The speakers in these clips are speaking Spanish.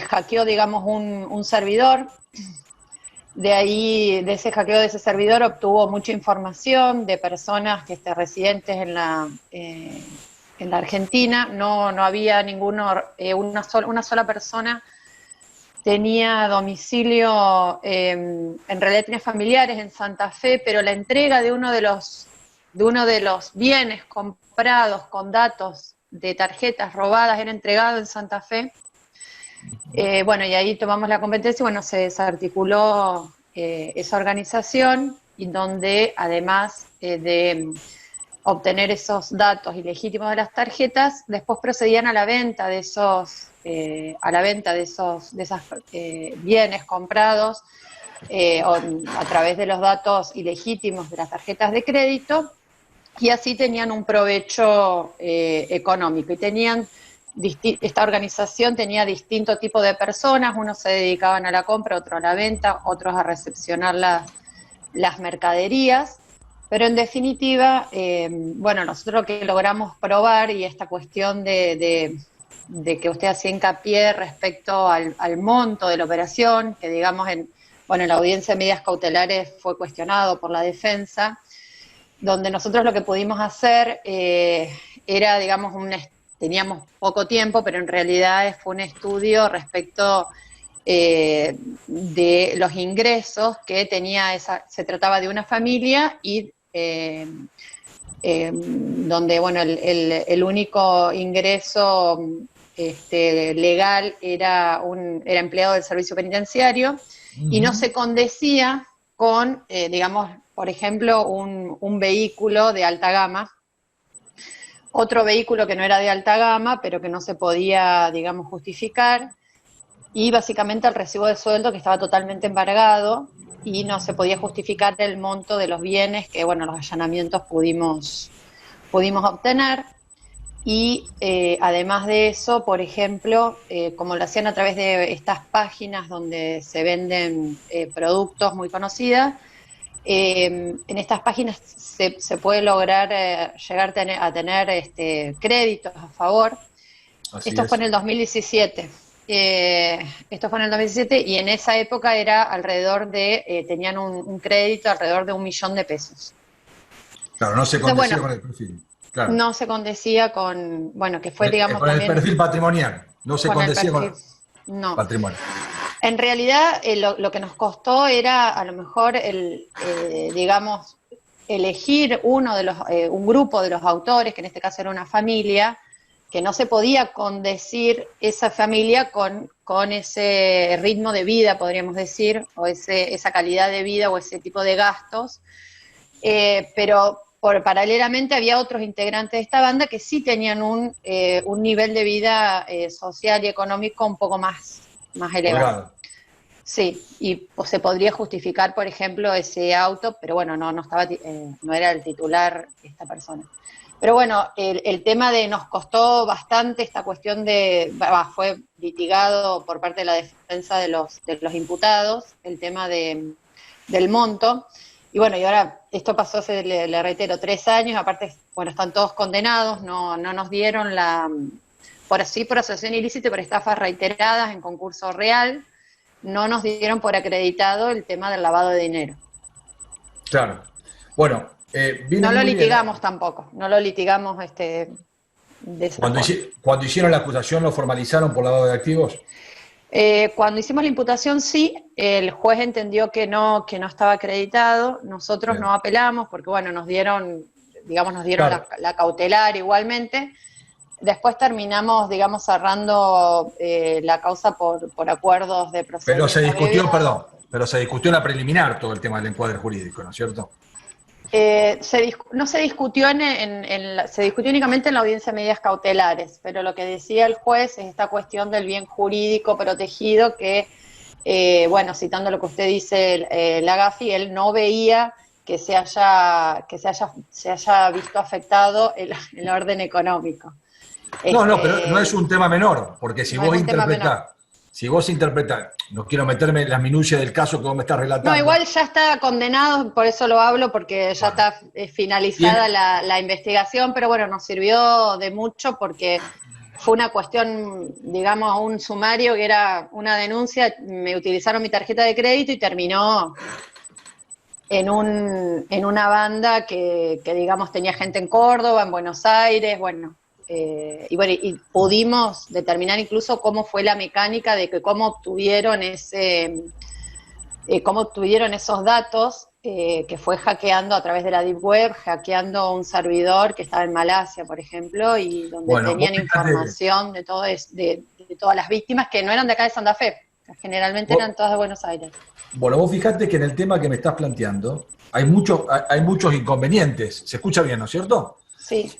hackeó, digamos, un servidor. De ahí, de ese hackeo de ese servidor, obtuvo mucha información de personas que residentes en la Argentina. No había una sola persona tenía domicilio, en realidad tenía familiares en Santa Fe, pero la entrega de uno de los bienes comprados con datos de tarjetas robadas era entregado en Santa Fe. Bueno, y ahí tomamos la competencia y bueno, se desarticuló esa organización, y donde además de obtener esos datos ilegítimos de las tarjetas, después procedían a la venta de esos bienes comprados a través de los datos ilegítimos de las tarjetas de crédito, y así tenían un provecho económico. Y esta organización tenía distintos tipos de personas, unos se dedicaban a la compra, otros a la venta, otros a recepcionar las mercaderías. Pero en definitiva, bueno, nosotros lo que logramos probar, y esta cuestión de que usted hacía hincapié respecto al monto de la operación, que digamos en la audiencia de medidas cautelares fue cuestionado por la defensa, donde nosotros lo que pudimos hacer era, digamos, teníamos poco tiempo, pero en realidad fue un estudio respecto de los ingresos que tenía se trataba de una familia, y donde, bueno, el único ingreso legal era empleado del servicio penitenciario, y no se condecía con, digamos, por ejemplo, un vehículo de alta gama, otro vehículo que no era de alta gama, pero que no se podía, digamos, justificar, y básicamente el recibo de sueldo que estaba totalmente embargado, y no se podía justificar el monto de los bienes que, bueno, los allanamientos pudimos obtener. Y además de eso, por ejemplo, como lo hacían a través de estas páginas donde se venden productos muy conocidas, en estas páginas se puede lograr llegar a tener créditos a favor. Esto fue en el 2017. Esto fue en el 2017, y en esa época era alrededor tenían un crédito alrededor de 1 millón de pesos. Claro, no se condecía con el perfil. Claro. No se condecía con, bueno, que fue, digamos, con también... el perfil patrimonial. No se condecía con el no. patrimonio. En realidad, lo que nos costó era, a lo mejor, digamos, elegir un grupo de los autores, que en este caso era una familia, que no se podía condecir esa familia con ese ritmo de vida, podríamos decir, o esa calidad de vida o ese tipo de gastos, pero paralelamente había otros integrantes de esta banda que sí tenían un nivel de vida social y económico un poco más elevado. Sí, y se podría justificar, por ejemplo, ese auto, pero bueno, no era el titular esta persona. Pero bueno, el tema nos costó bastante esta cuestión fue litigado por parte de la defensa de los imputados, el tema del monto. Y bueno, y ahora esto pasó hace, le reitero, 3 años, aparte, bueno, están todos condenados, no nos dieron por asociación ilícita y por estafas reiteradas en concurso real, no nos dieron por acreditado el tema del lavado de dinero. Claro. Bueno, no lo litigamos tampoco, no lo litigamos de esa forma. Cuando hicieron la acusación, ¿lo formalizaron por lavado de activos? Cuando hicimos la imputación, sí, el juez entendió que no estaba acreditado. Nosotros no apelamos porque, bueno, nos dieron claro, la cautelar igualmente. Después terminamos, digamos, cerrando la causa por acuerdos de procedimiento. Pero se discutió, pero se discutió en la preliminar todo el tema del encuadre jurídico, ¿no es cierto? No se discutió se discutió únicamente en la audiencia de medidas cautelares, pero lo que decía el juez es esta cuestión del bien jurídico protegido que, bueno, citando lo que usted dice, la Gafi, él no veía que se haya visto afectado el orden económico. No, pero no es un tema menor, porque si vos interpretás, no quiero meterme en las minucias del caso que vos me estás relatando. No, igual ya está condenado, por eso lo hablo, porque ya está finalizada la investigación, pero bueno, nos sirvió de mucho porque fue una cuestión, digamos, un sumario que era una denuncia, me utilizaron mi tarjeta de crédito y terminó en una banda que digamos tenía gente en Córdoba, en Buenos Aires, bueno, y pudimos determinar incluso cómo fue la mecánica de que cómo obtuvieron esos datos, que fue hackeando a través de la Deep Web, hackeando un servidor que estaba en Malasia, por ejemplo, y donde tenían información de todas las víctimas que no eran de acá de Santa Fe, generalmente eran todas de Buenos Aires. Bueno, vos fijate que en el tema que me estás planteando hay muchos inconvenientes. Se escucha bien, ¿no es cierto? Sí.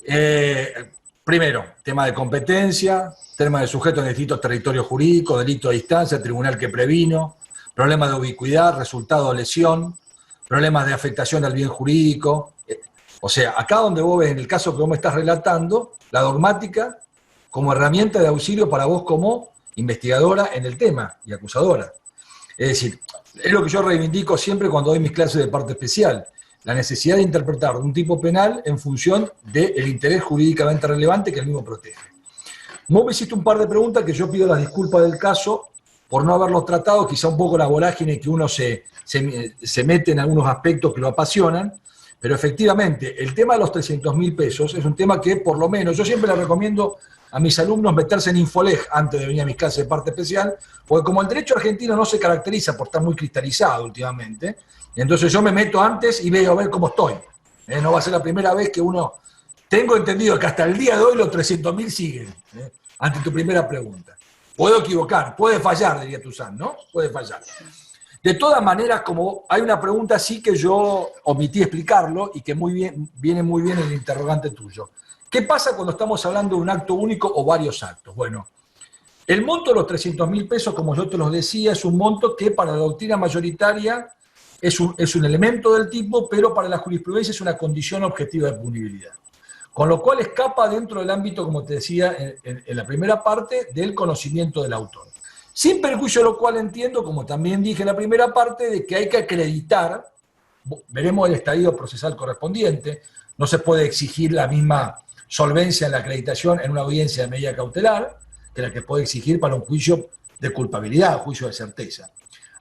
Primero, tema de competencia, tema de sujetos en distintos territorios jurídicos, delito a distancia, tribunal que previno, problemas de ubicuidad, resultado de lesión, problemas de afectación al bien jurídico. O sea, acá donde vos ves, en el caso que vos me estás relatando, la dogmática como herramienta de auxilio para vos como investigadora en el tema y acusadora. Es decir, es lo que yo reivindico siempre cuando doy mis clases de parte especial, la necesidad de interpretar un tipo penal en función del interés jurídicamente relevante que el mismo protege. Vos me hiciste un par de preguntas que yo pido las disculpas del caso por no haberlos tratado, quizá un poco la vorágine que uno se mete en algunos aspectos que lo apasionan, pero efectivamente el tema de los 300.000 pesos es un tema que por lo menos, yo siempre le recomiendo a mis alumnos meterse en Infoleg antes de venir a mis clases de parte especial, porque como el derecho argentino no se caracteriza por estar muy cristalizado últimamente, entonces yo me meto antes y veo a ver cómo estoy. No va a ser la primera vez que uno... Tengo entendido que hasta el día de hoy los 300.000 siguen, ante tu primera pregunta. Puedo equivocar, puede fallar, diría Tuzán, ¿no? Puede fallar. De todas maneras, como hay una pregunta sí que yo omití explicarlo y que viene muy bien el interrogante tuyo. ¿Qué pasa cuando estamos hablando de un acto único o varios actos? Bueno, el monto de los 300.000 pesos, como yo te los decía, es un monto que para la doctrina mayoritaria es un elemento del tipo, pero para la jurisprudencia es una condición objetiva de punibilidad. Con lo cual escapa dentro del ámbito, como te decía en la primera parte, del conocimiento del autor. Sin perjuicio de lo cual entiendo, como también dije en la primera parte, de que hay que acreditar, veremos el estadio procesal correspondiente, no se puede exigir la misma solvencia en la acreditación en una audiencia de medida cautelar que la que puede exigir para un juicio de culpabilidad, juicio de certeza.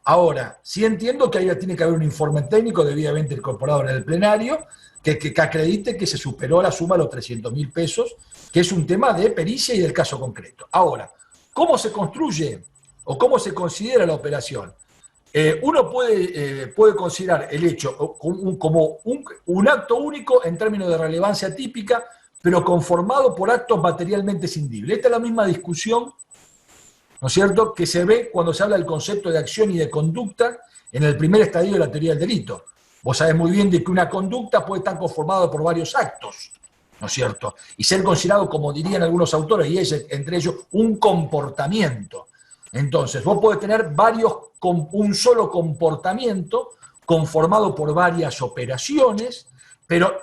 Ahora, sí entiendo que ahí tiene que haber un informe técnico debidamente incorporado en el plenario que acredite que se superó la suma de los 300.000 pesos, que es un tema de pericia y del caso concreto. Ahora, ¿cómo se construye o cómo se considera la operación? Uno puede considerar el hecho como un acto único en términos de relevancia típica, pero conformado por actos materialmente escindibles. Esta es la misma discusión, ¿no es cierto?, que se ve cuando se habla del concepto de acción y de conducta en el primer estadio de la teoría del delito. Vos sabés muy bien de que una conducta puede estar conformada por varios actos, ¿no es cierto?, y ser considerado, como dirían algunos autores, y es entre ellos un comportamiento. Entonces, vos podés tener un solo comportamiento conformado por varias operaciones, pero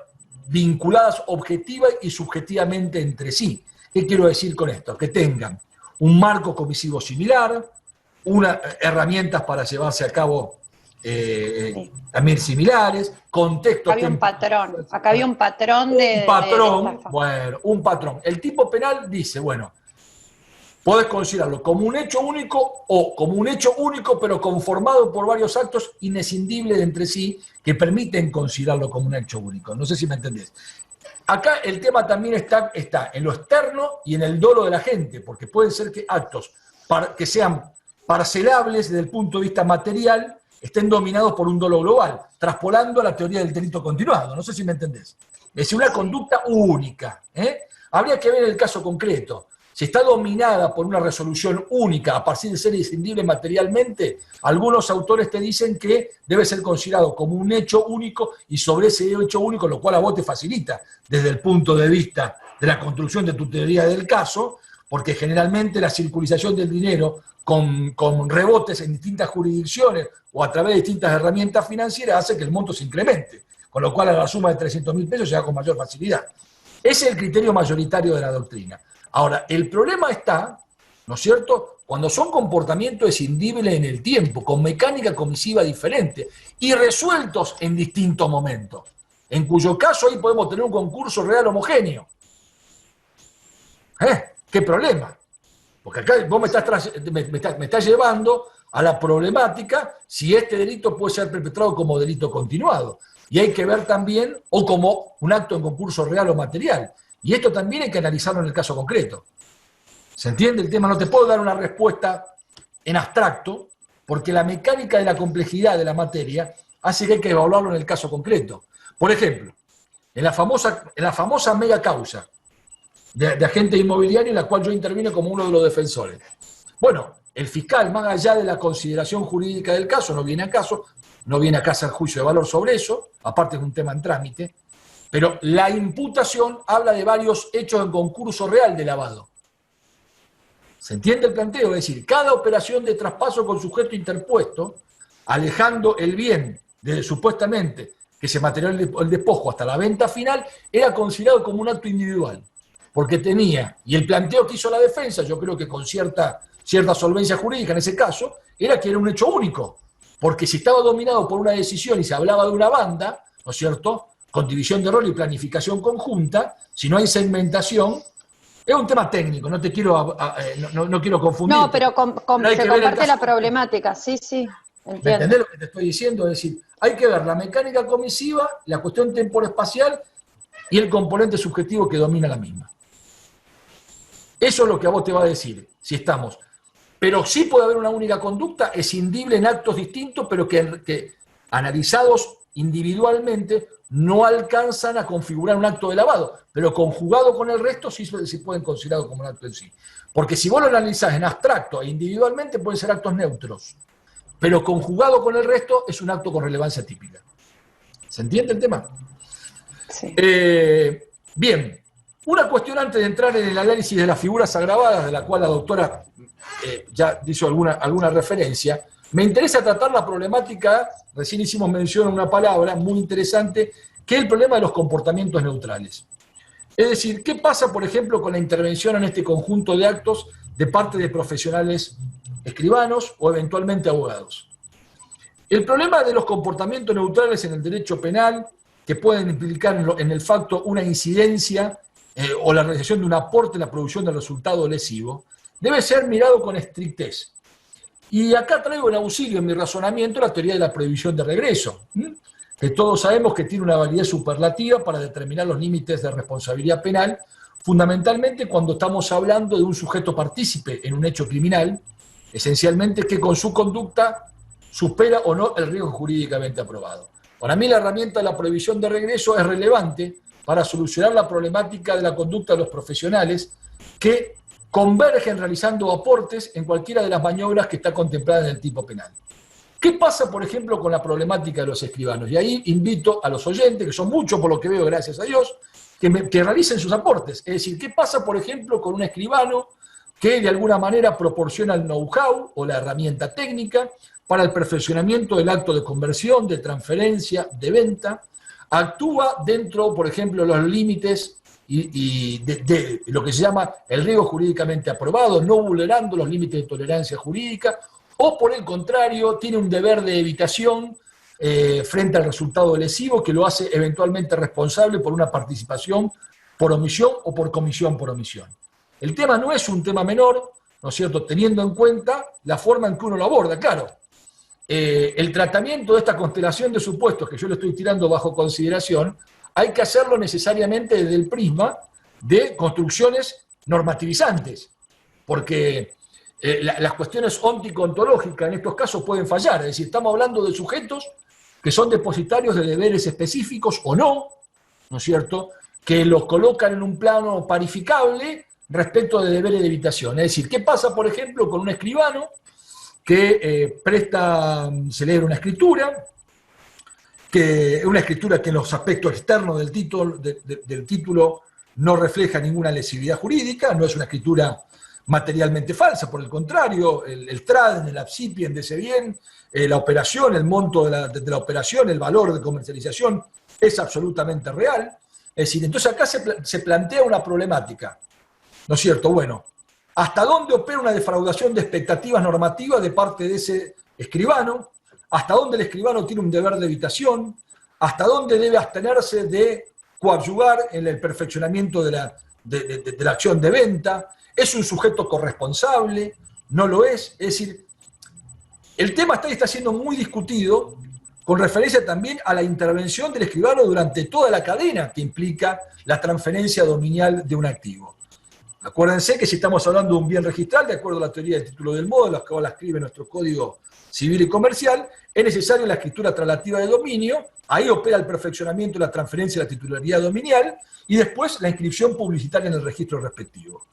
vinculadas objetiva y subjetivamente entre sí. ¿Qué quiero decir con esto? Que tengan un marco comisivo similar, herramientas para llevarse a cabo también similares, contextos... Había un patrón, acá había un patrón un patrón. El tipo penal dice, bueno, podés considerarlo como un hecho único o como un hecho único pero conformado por varios actos inescindibles entre sí que permiten considerarlo como un hecho único. No sé si me entendés. Acá el tema también está en lo externo y en el dolo de la gente, porque pueden ser que actos que sean parcelables desde el punto de vista material estén dominados por un dolo global, traspolando a la teoría del delito continuado. No sé si me entendés. Es decir, una conducta única. Habría que ver el caso concreto. Si está dominada por una resolución única a partir de ser inscindible materialmente, algunos autores te dicen que debe ser considerado como un hecho único y sobre ese hecho único, lo cual a vos te facilita desde el punto de vista de la construcción de tu teoría del caso, porque generalmente la circulación del dinero con rebotes en distintas jurisdicciones o a través de distintas herramientas financieras hace que el monto se incremente, con lo cual a la suma de 300.000 pesos se da con mayor facilidad. Ese es el criterio mayoritario de la doctrina. Ahora, el problema está, ¿no es cierto?, cuando son comportamientos escindibles en el tiempo, con mecánica comisiva diferente y resueltos en distintos momentos, en cuyo caso ahí podemos tener un concurso real homogéneo. ¿Qué problema? Porque acá vos me estás llevando a la problemática si este delito puede ser perpetrado como delito continuado. Y hay que ver también, o como un acto en concurso real o material. Y esto también hay que analizarlo en el caso concreto. ¿Se entiende el tema? No te puedo dar una respuesta en abstracto, porque la mecánica de la complejidad de la materia hace que hay que evaluarlo en el caso concreto. Por ejemplo, en la famosa mega causa de agente inmobiliario en la cual yo intervino como uno de los defensores. Bueno, el fiscal, más allá de la consideración jurídica del caso, no viene a hacer juicio de valor sobre eso, aparte es un tema en trámite, pero la imputación habla de varios hechos en concurso real de lavado. ¿Se entiende el planteo? Es decir, cada operación de traspaso con sujeto interpuesto, alejando el bien de supuestamente que se materializó el despojo hasta la venta final, era considerado como un acto individual. Porque tenía, y el planteo que hizo la defensa, yo creo que con cierta solvencia jurídica en ese caso, era que era un hecho único. Porque si estaba dominado por una decisión y se hablaba de una banda, ¿no es cierto?, con división de rol y planificación conjunta, si no hay segmentación, es un tema técnico, no quiero confundir. No, pero se comparte la problemática, sí, entiendo. ¿Me entendés lo que te estoy diciendo? Es decir, hay que ver la mecánica comisiva, la cuestión temporespacial y el componente subjetivo que domina la misma. Eso es lo que a vos te va a decir, si estamos. Pero sí puede haber una única conducta escindible en actos distintos, pero que analizados individualmente no alcanzan a configurar un acto de lavado, pero conjugado con el resto sí se pueden considerar como un acto en sí. Porque si vos lo analizás en abstracto e individualmente pueden ser actos neutros, pero conjugado con el resto es un acto con relevancia típica. ¿Se entiende el tema? Sí. Bien, una cuestión antes de entrar en el análisis de las figuras agravadas, de la cual la doctora ya hizo alguna referencia. Me interesa tratar la problemática, recién hicimos mención a una palabra muy interesante, que es el problema de los comportamientos neutrales. Es decir, ¿qué pasa, por ejemplo, con la intervención en este conjunto de actos de parte de profesionales escribanos o eventualmente abogados? El problema de los comportamientos neutrales en el derecho penal, que pueden implicar en el facto una incidencia o la realización de un aporte en la producción del resultado lesivo, debe ser mirado con estrictez. Y acá traigo en auxilio en mi razonamiento la teoría de la prohibición de regreso, que todos sabemos que tiene una validez superlativa para determinar los límites de responsabilidad penal, fundamentalmente cuando estamos hablando de un sujeto partícipe en un hecho criminal, esencialmente que con su conducta supera o no el riesgo jurídicamente aprobado. Para mí la herramienta de la prohibición de regreso es relevante para solucionar la problemática de la conducta de los profesionales que convergen realizando aportes en cualquiera de las maniobras que está contemplada en el tipo penal. ¿Qué pasa, por ejemplo, con la problemática de los escribanos? Y ahí invito a los oyentes, que son muchos por lo que veo, gracias a Dios, que realicen sus aportes. Es decir, ¿qué pasa, por ejemplo, con un escribano que de alguna manera proporciona el know-how o la herramienta técnica para el perfeccionamiento del acto de conversión, de transferencia, de venta? Actúa dentro, por ejemplo, de los límites y de lo que se llama el riesgo jurídicamente aprobado, no vulnerando los límites de tolerancia jurídica, o por el contrario, tiene un deber de evitación frente al resultado lesivo que lo hace eventualmente responsable por una participación por omisión o por comisión por omisión. El tema no es un tema menor, ¿no es cierto?, teniendo en cuenta la forma en que uno lo aborda, claro. El tratamiento de esta constelación de supuestos que yo le estoy tirando bajo consideración, hay que hacerlo necesariamente desde el prisma de construcciones normativizantes, porque las cuestiones óntico-ontológicas en estos casos pueden fallar, es decir, estamos hablando de sujetos que son depositarios de deberes específicos o no, ¿no es cierto?, que los colocan en un plano parificable respecto de deberes de evitación. Es decir, ¿qué pasa, por ejemplo, con un escribano que celebra una escritura, que en los aspectos externos del título no refleja ninguna lesividad jurídica, no es una escritura materialmente falsa, por el contrario, el TRADEN, el APSIPIEN de ese bien, la operación, el monto de la operación, el valor de comercialización es absolutamente real. Es decir, entonces acá se plantea una problemática, ¿no es cierto? Bueno, ¿hasta dónde opera una defraudación de expectativas normativas de parte de ese escribano? ¿Hasta dónde el escribano tiene un deber de evitación? ¿Hasta dónde debe abstenerse de coadyuvar en el perfeccionamiento de la acción de venta? ¿Es un sujeto corresponsable? ¿No lo es? Es decir, el tema está siendo muy discutido con referencia también a la intervención del escribano durante toda la cadena que implica la transferencia dominial de un activo. Acuérdense que si estamos hablando de un bien registral, de acuerdo a la teoría del título del modo, la que la escribe nuestro Código Civil y Comercial, es necesaria la escritura traslativa de dominio, ahí opera el perfeccionamiento de la transferencia de la titularidad dominial, y después la inscripción publicitaria en el registro respectivo.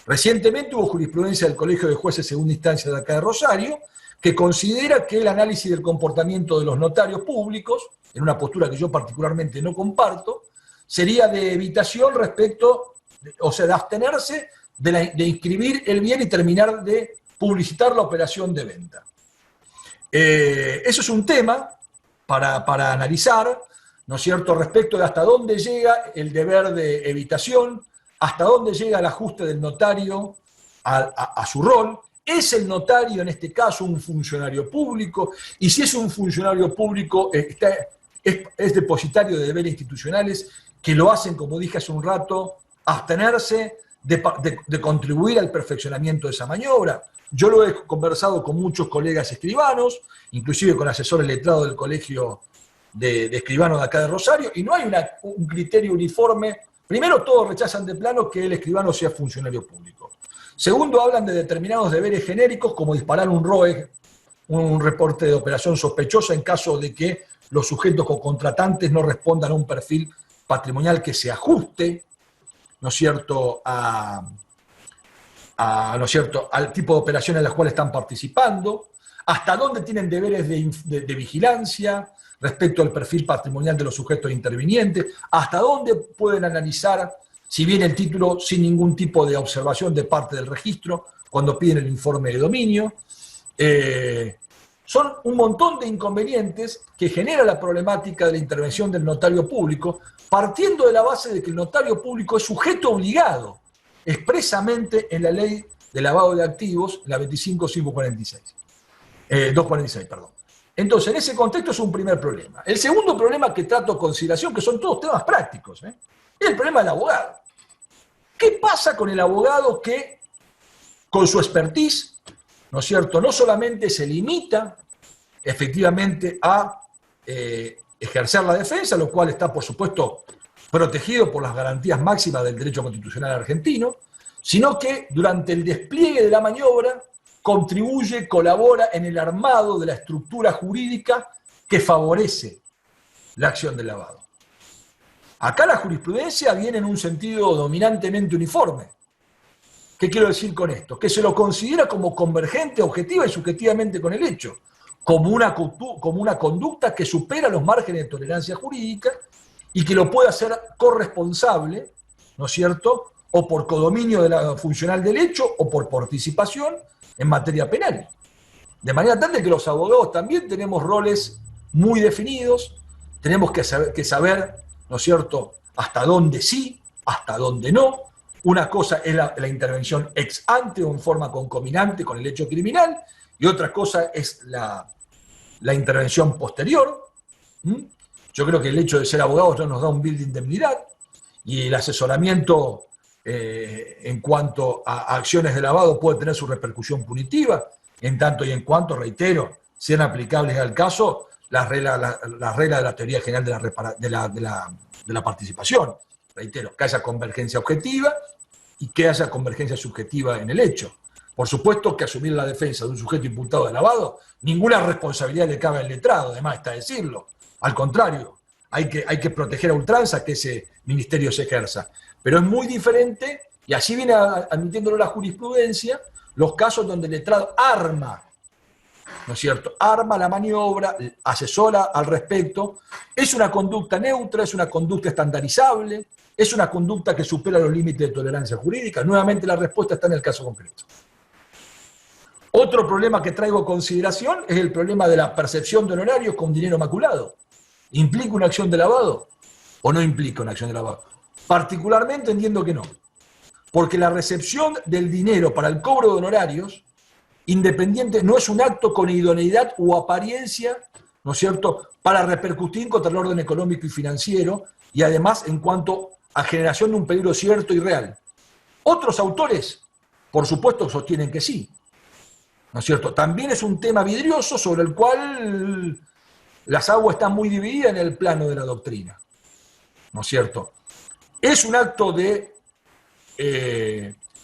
Recientemente hubo jurisprudencia del Colegio de Jueces Segunda Instancia de acá de Rosario, que considera que el análisis del comportamiento de los notarios públicos, en una postura que yo particularmente no comparto, sería de evitación respecto, o sea, de abstenerse de inscribir el bien y terminar de publicitar la operación de venta. Eso es un tema para analizar, ¿no es cierto?, respecto de hasta dónde llega el deber de evitación, hasta dónde llega el ajuste del notario a su rol. ¿Es el notario en este caso un funcionario público? Y si es un funcionario público, es depositario de deberes institucionales que lo hacen, como dije hace un rato, abstenerse de contribuir al perfeccionamiento de esa maniobra. Yo lo he conversado con muchos colegas escribanos, inclusive con asesores letrados del Colegio de Escribanos de acá de Rosario, y no hay un criterio uniforme. Primero, todos rechazan de plano que el escribano sea funcionario público. Segundo, hablan de determinados deberes genéricos, como disparar un ROE, un reporte de operación sospechosa, en caso de que los sujetos o contratantes no respondan a un perfil patrimonial que se ajuste, ¿no es cierto?, ¿no es cierto?, al tipo de operaciones en las cuales están participando, hasta dónde tienen deberes de vigilancia respecto al perfil patrimonial de los sujetos intervinientes, hasta dónde pueden analizar si viene el título sin ningún tipo de observación de parte del registro cuando piden el informe de dominio. Son un montón de inconvenientes que genera la problemática de la intervención del notario público, partiendo de la base de que el notario público es sujeto obligado expresamente en la ley de lavado de activos, la 246, perdón. Entonces, en ese contexto es un primer problema. El segundo problema que trato a consideración, que son todos temas prácticos, es el problema del abogado. ¿Qué pasa con el abogado que, con su expertise, ¿no es cierto?, no solamente se limita efectivamente a ejercer la defensa, lo cual está, por supuesto, protegido por las garantías máximas del derecho constitucional argentino, sino que durante el despliegue de la maniobra contribuye, colabora en el armado de la estructura jurídica que favorece la acción del lavado. Acá la jurisprudencia viene en un sentido dominantemente uniforme. ¿Qué quiero decir con esto? Que se lo considera como convergente, objetiva y subjetivamente con el hecho, como una conducta que supera los márgenes de tolerancia jurídica y que lo puede hacer corresponsable, ¿no es cierto?, o por codominio de la funcional del hecho o por participación en materia penal. De manera tal de que los abogados también tenemos roles muy definidos, tenemos que saber, ¿no es cierto?, hasta dónde sí, hasta dónde no. Una cosa es la intervención ex ante o en forma concominante con el hecho criminal, y otra cosa es la intervención posterior. Yo creo que el hecho de ser abogados no nos da un bill de indemnidad, y el asesoramiento en cuanto a acciones de lavado puede tener su repercusión punitiva, en tanto y en cuanto, reitero, sean aplicables al caso las reglas de la teoría general de la participación. Reitero, que haya convergencia objetiva y que haya convergencia subjetiva en el hecho. Por supuesto que asumir la defensa de un sujeto imputado de lavado, ninguna responsabilidad le cabe al letrado, además está decirlo. Al contrario, hay que proteger a ultranza que ese ministerio se ejerza. Pero es muy diferente, y así viene admitiéndolo la jurisprudencia, los casos donde el letrado arma, ¿no es cierto?, arma la maniobra, asesora al respecto. Es una conducta neutra, es una conducta estandarizable, es una conducta que supera los límites de tolerancia jurídica. Nuevamente la respuesta está en el caso concreto. Otro problema que traigo a consideración es el problema de la percepción de honorarios con dinero maculado. ¿Implica una acción de lavado o no implica una acción de lavado? Particularmente entiendo que no, porque la recepción del dinero para el cobro de honorarios independiente no es un acto con idoneidad u apariencia, ¿no es cierto?, para repercutir contra el orden económico y financiero, y además en cuanto a generación de un peligro cierto y real. Otros autores por supuesto sostienen que sí, ¿no es cierto? También es un tema vidrioso sobre el cual las aguas están muy divididas en el plano de la doctrina, ¿no es cierto? Es un acto de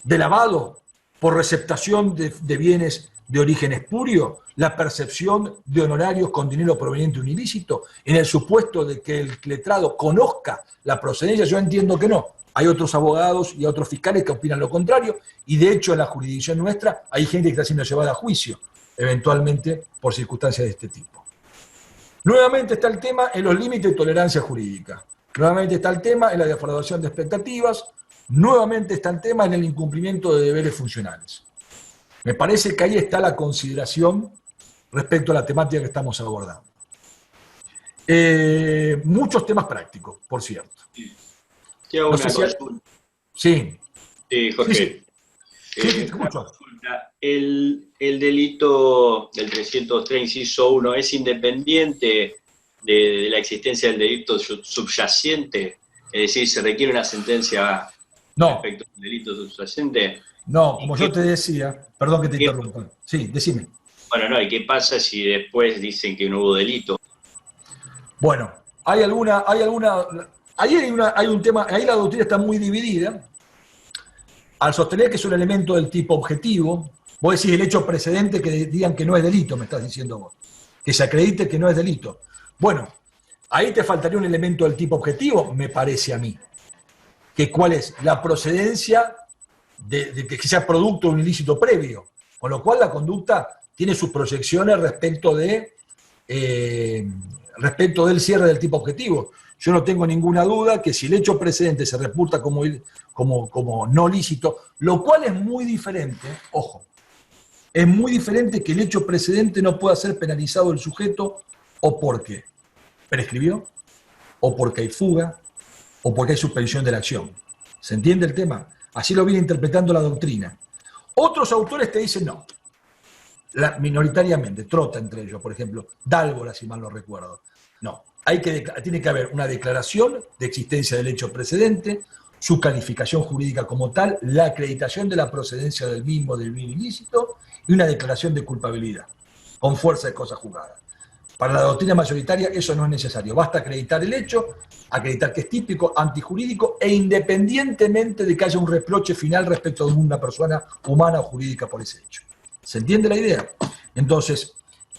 lavado por receptación de bienes de origen espurio, la percepción de honorarios con dinero proveniente de un ilícito, en el supuesto de que el letrado conozca la procedencia. Yo entiendo que no. Hay otros abogados y otros fiscales que opinan lo contrario, y de hecho en la jurisdicción nuestra hay gente que está siendo llevada a juicio, eventualmente por circunstancias de este tipo. Nuevamente está el tema en los límites de tolerancia jurídica. Nuevamente está el tema en la defraudación de expectativas. Nuevamente está el tema en el incumplimiento de deberes funcionales. Me parece que ahí está la consideración respecto a la temática que estamos abordando. Muchos temas prácticos, por cierto. Te hago No una sé si consulta. Sí. Jorge. Sí, te Una escucho. consulta. ¿El delito del 303, inciso 1, es independiente de la existencia del delito subyacente? Es decir, ¿se requiere una sentencia No, respecto al delito subyacente? no, como yo te decía, perdón que te interrumpa. Sí, decime. Bueno, no, ¿y qué pasa si después dicen que no hubo delito? Bueno, hay un tema, ahí la doctrina está muy dividida. Al sostener que es un elemento del tipo objetivo, vos decís el hecho precedente que digan que no es delito, me estás diciendo vos. Que se acredite que no es delito. Bueno, ahí te faltaría un elemento del tipo objetivo, me parece a mí. Que cuál es la procedencia de que sea producto de un ilícito previo. Con lo cual la conducta tiene sus proyecciones respecto del cierre del tipo objetivo. Yo no tengo ninguna duda que si el hecho precedente se reputa como no lícito, lo cual es muy diferente, ojo, es muy diferente que el hecho precedente no pueda ser penalizado el sujeto o porque prescribió, o porque hay fuga, o porque hay suspensión de la acción. ¿Se entiende el tema? Así lo viene interpretando la doctrina. Otros autores te dicen no. Minoritariamente, Trota entre ellos, por ejemplo, Dálvora, si mal no recuerdo. No, tiene que haber una declaración de existencia del hecho precedente, su calificación jurídica como tal, la acreditación de la procedencia del mismo del bien ilícito y una declaración de culpabilidad, con fuerza de cosa juzgada. Para la doctrina mayoritaria eso no es necesario, basta acreditar el hecho, acreditar que es típico, antijurídico e independientemente de que haya un reproche final respecto de una persona humana o jurídica por ese hecho. ¿Se entiende la idea? Entonces,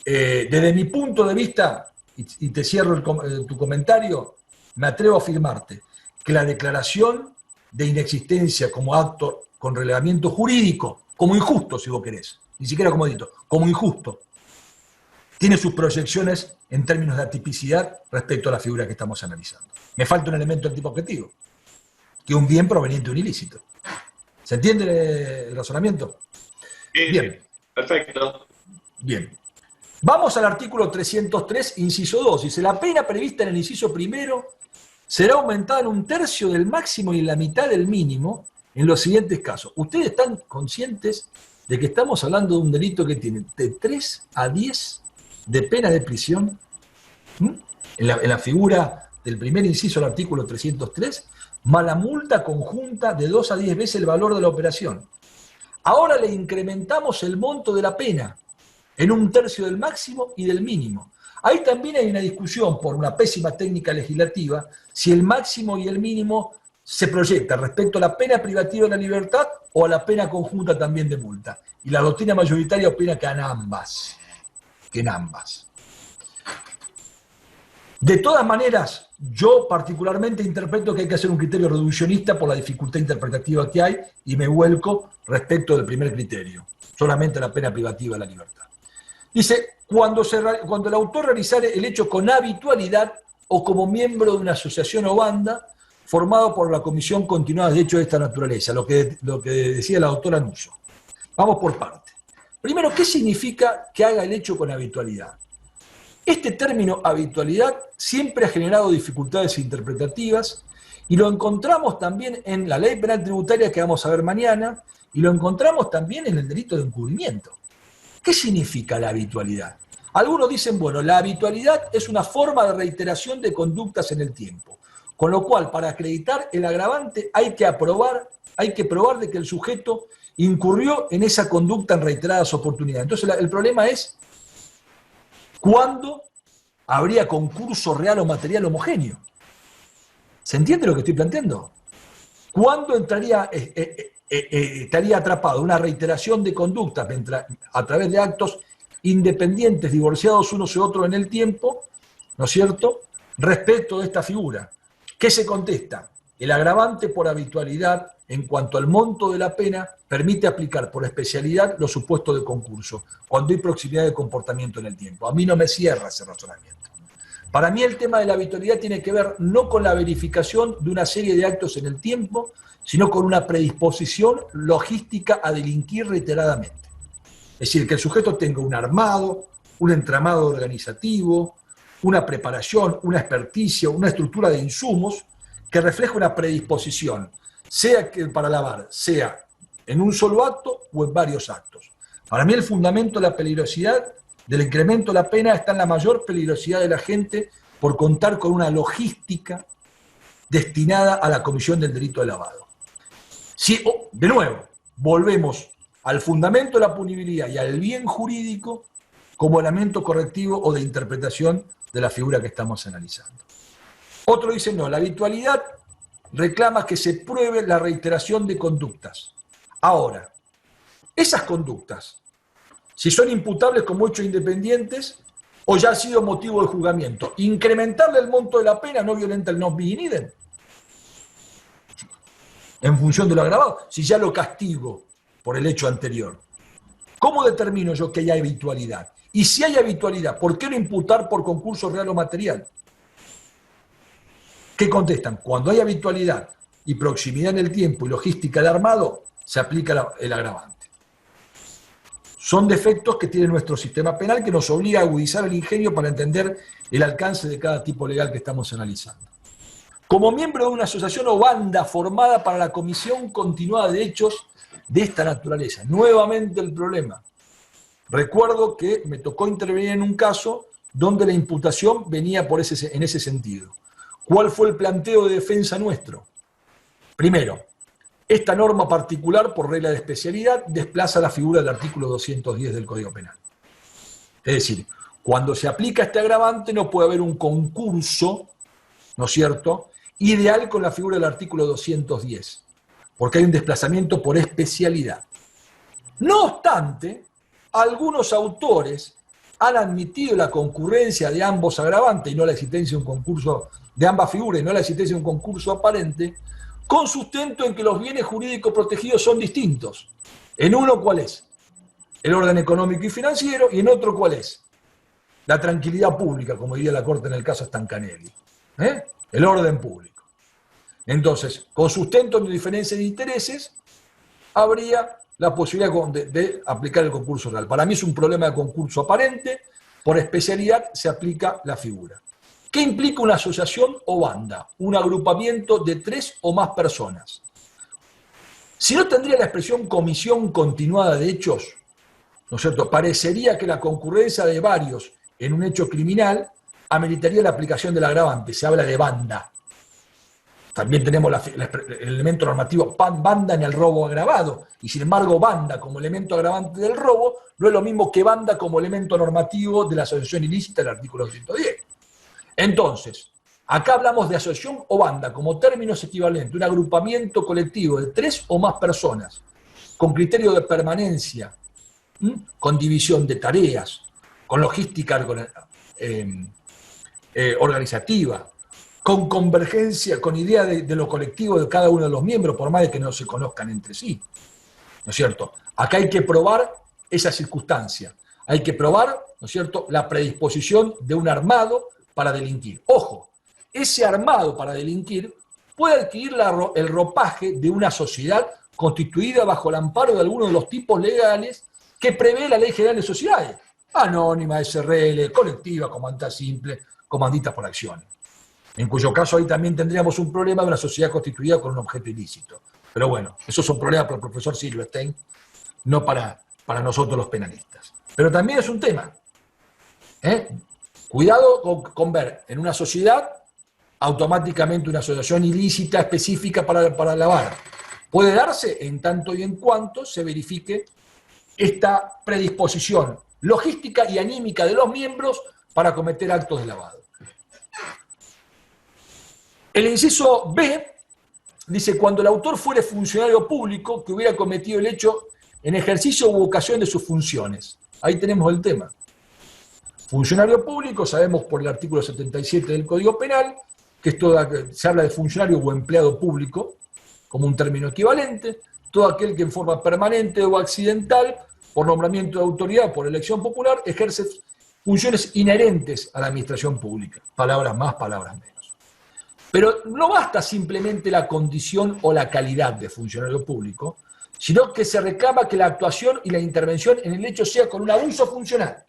desde mi punto de vista, y te cierro tu comentario, me atrevo a afirmarte que la declaración de inexistencia como acto con relevamiento jurídico, como injusto si vos querés, ni siquiera como delito, como injusto, tiene sus proyecciones en términos de atipicidad respecto a la figura que estamos analizando. Me falta un elemento del tipo objetivo, que es un bien proveniente de un ilícito. ¿Se entiende el razonamiento? Bien. Perfecto. Bien. Vamos al artículo 303, inciso 2. Dice, la pena prevista en el inciso primero será aumentada en 1/3 del máximo y en la mitad del mínimo en los siguientes casos. ¿Ustedes están conscientes de que estamos hablando de un delito que tiene de 3 a 10 de pena de prisión? En la figura del primer inciso del artículo 303, más la multa conjunta de 2 a 10 veces el valor de la operación. Ahora le incrementamos el monto de la pena en 1/3 del máximo y del mínimo. Ahí también hay una discusión por una pésima técnica legislativa si el máximo y el mínimo se proyecta respecto a la pena privativa de la libertad o a la pena conjunta también de multa. Y la doctrina mayoritaria opina que en ambas. De todas maneras, yo particularmente interpreto que hay que hacer un criterio reduccionista por la dificultad interpretativa que hay y me vuelco respecto del primer criterio, solamente la pena privativa de la libertad. Dice, cuando el autor realizare el hecho con habitualidad o como miembro de una asociación o banda formado por la comisión continuada de hechos de esta naturaleza, lo que decía la doctora Nusso. Vamos por parte. Primero, ¿qué significa que haga el hecho con habitualidad? Este término habitualidad siempre ha generado dificultades interpretativas y lo encontramos también en la ley penal tributaria que vamos a ver mañana y lo encontramos también en el delito de encubrimiento. ¿Qué significa la habitualidad? Algunos dicen, bueno, la habitualidad es una forma de reiteración de conductas en el tiempo, con lo cual para acreditar el agravante hay que aprobar hay que probar de que el sujeto incurrió en esa conducta en reiteradas oportunidades. Entonces el problema es cuándo habría concurso real o material homogéneo. ¿Se entiende lo que estoy planteando? ¿Cuándo estaría atrapado una reiteración de conductas a través de actos independientes, divorciados unos de otros en el tiempo, ¿no es cierto?, respecto de esta figura? ¿Qué se contesta? El agravante por habitualidad en cuanto al monto de la pena permite aplicar por especialidad los supuestos de concurso, cuando hay proximidad de comportamiento en el tiempo. A mí no me cierra ese razonamiento. Para mí el tema de la habitualidad tiene que ver no con la verificación de una serie de actos en el tiempo, sino con una predisposición logística a delinquir reiteradamente. Es decir, que el sujeto tenga un armado, un entramado organizativo, una preparación, una experticia, una estructura de insumos que refleja una predisposición, sea que para lavar, sea en un solo acto o en varios actos. Para mí el fundamento de la peligrosidad, del incremento de la pena, está en la mayor peligrosidad de la gente por contar con una logística destinada a la comisión del delito de lavado. Si, de nuevo, volvemos al fundamento de la punibilidad y al bien jurídico como elemento correctivo o de interpretación de la figura que estamos analizando. Otro dice no, la habitualidad reclama que se pruebe la reiteración de conductas. Ahora, esas conductas, si son imputables como hechos independientes o ya han sido motivo de juzgamiento, incrementarle el monto de la pena no violenta el non bis in idem en función de lo agravado, si ya lo castigo por el hecho anterior. ¿Cómo determino yo que hay habitualidad? Y si hay habitualidad, ¿por qué no imputar por concurso real o material? ¿Qué contestan? Cuando hay habitualidad y proximidad en el tiempo y logística de armado, se aplica el agravante. Son defectos que tiene nuestro sistema penal que nos obliga a agudizar el ingenio para entender el alcance de cada tipo legal que estamos analizando. Como miembro de una asociación o banda formada para la comisión continuada de hechos de esta naturaleza. Nuevamente el problema. Recuerdo que me tocó intervenir en un caso donde la imputación venía en ese sentido. ¿Cuál fue el planteo de defensa nuestro? Primero, esta norma particular, por regla de especialidad, desplaza la figura del artículo 210 del Código Penal. Es decir, cuando se aplica este agravante no puede haber un concurso, ¿no es cierto?, ideal con la figura del artículo 210, porque hay un desplazamiento por especialidad. No obstante, algunos autores han admitido la concurrencia de ambos agravantes y no la existencia de un concurso, de ambas figuras y no la existencia de un concurso aparente, con sustento en que los bienes jurídicos protegidos son distintos. En uno, ¿cuál es? El orden económico y financiero, y en otro, ¿cuál es? La tranquilidad pública, como diría la Corte en el caso Stancanelli. El orden público. Entonces, con sustento de diferencia de intereses, habría la posibilidad de aplicar el concurso real. Para mí es un problema de concurso aparente, por especialidad se aplica la figura. ¿Qué implica una asociación o banda? Un agrupamiento de 3 o más personas. Si no tendría la expresión comisión continuada de hechos, ¿no es cierto?, parecería que la concurrencia de varios en un hecho criminal ameritaría la aplicación del agravante. Se habla de banda. También tenemos el elemento normativo banda en el robo agravado, y sin embargo banda como elemento agravante del robo no es lo mismo que banda como elemento normativo de la asociación ilícita del artículo 210. Entonces, acá hablamos de asociación o banda como términos equivalentes, un agrupamiento colectivo de 3 o más personas, con criterio de permanencia, con división de tareas, con logística organizativa, con convergencia, con idea de lo colectivo de cada uno de los miembros, por más de que no se conozcan entre sí. ¿No es cierto? Acá hay que probar esa circunstancia. Hay que probar, ¿no es cierto?, la predisposición de un armado para delinquir. Ojo, ese armado para delinquir puede adquirir el ropaje de una sociedad constituida bajo el amparo de alguno de los tipos legales que prevé la Ley General de Sociedades. Anónima, SRL, colectiva, comandita simple, comandita por acciones. En cuyo caso ahí también tendríamos un problema de una sociedad constituida con un objeto ilícito. Pero bueno, esos son problemas para el profesor Silverstein, no para nosotros los penalistas. Pero también es un tema. Cuidado con ver en una sociedad automáticamente una asociación ilícita específica para lavar. Puede darse en tanto y en cuanto se verifique esta predisposición logística y anímica de los miembros para cometer actos de lavado. El inciso B dice, cuando el autor fuere funcionario público que hubiera cometido el hecho en ejercicio u ocasión de sus funciones. Ahí tenemos el tema. Funcionario público, sabemos por el artículo 77 del Código Penal, que se habla de funcionario o empleado público, como un término equivalente, todo aquel que en forma permanente o accidental, por nombramiento de autoridad, por elección popular, ejerce funciones inherentes a la administración pública. Palabras más, palabras menos. Pero no basta simplemente la condición o la calidad de funcionario público, sino que se reclama que la actuación y la intervención en el hecho sea con un abuso funcional.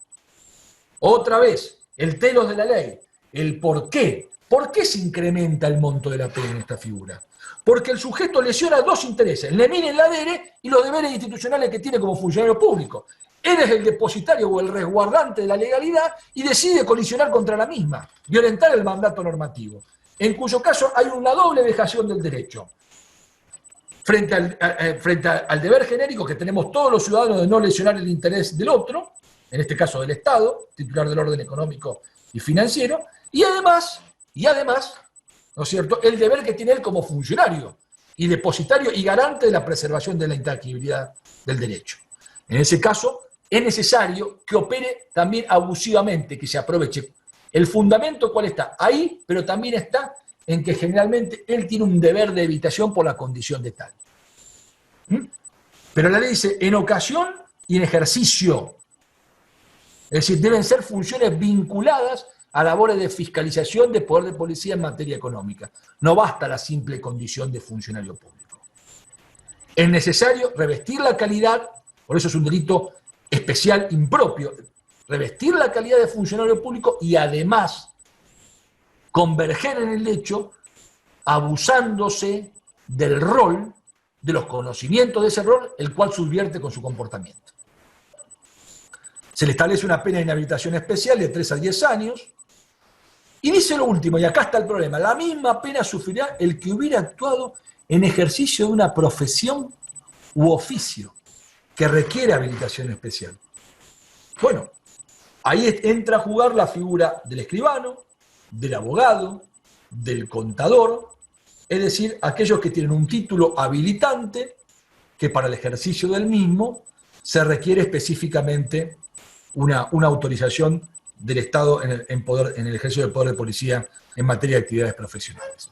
Otra vez, el telos de la ley, el por qué. ¿Por qué se incrementa el monto de la pena en esta figura? Porque el sujeto lesiona dos intereses, el nemine en la dere y los deberes institucionales que tiene como funcionario público. Él es el depositario o el resguardante de la legalidad y decide colisionar contra la misma, violentar el mandato normativo, en cuyo caso hay una doble vejación del derecho. Frente al deber genérico que tenemos todos los ciudadanos de no lesionar el interés del otro, en este caso del Estado, titular del orden económico y financiero, y además, ¿no es cierto?, el deber que tiene él como funcionario y depositario y garante de la preservación de la intangibilidad del derecho. En ese caso, es necesario que opere también abusivamente, que se aproveche. El fundamento, ¿cuál está? Ahí, pero también está en que generalmente él tiene un deber de evitación por la condición de tal. Pero la ley dice, en ocasión y en ejercicio. Es decir, deben ser funciones vinculadas a labores de fiscalización de poder de policía en materia económica. No basta la simple condición de funcionario público. Es necesario revestir la calidad, por eso es un delito especial impropio, revestir la calidad de funcionario público y además converger en el hecho abusándose del rol, de los conocimientos de ese rol, el cual subvierte con su comportamiento. Se le establece una pena de inhabilitación especial de 3 a 10 años. Y dice lo último, y acá está el problema, la misma pena sufrirá el que hubiera actuado en ejercicio de una profesión u oficio que requiere habilitación especial. Bueno, ahí entra a jugar la figura del escribano, del abogado, del contador, es decir, aquellos que tienen un título habilitante que para el ejercicio del mismo se requiere específicamente una autorización del Estado en el ejercicio del poder de policía en materia de actividades profesionales.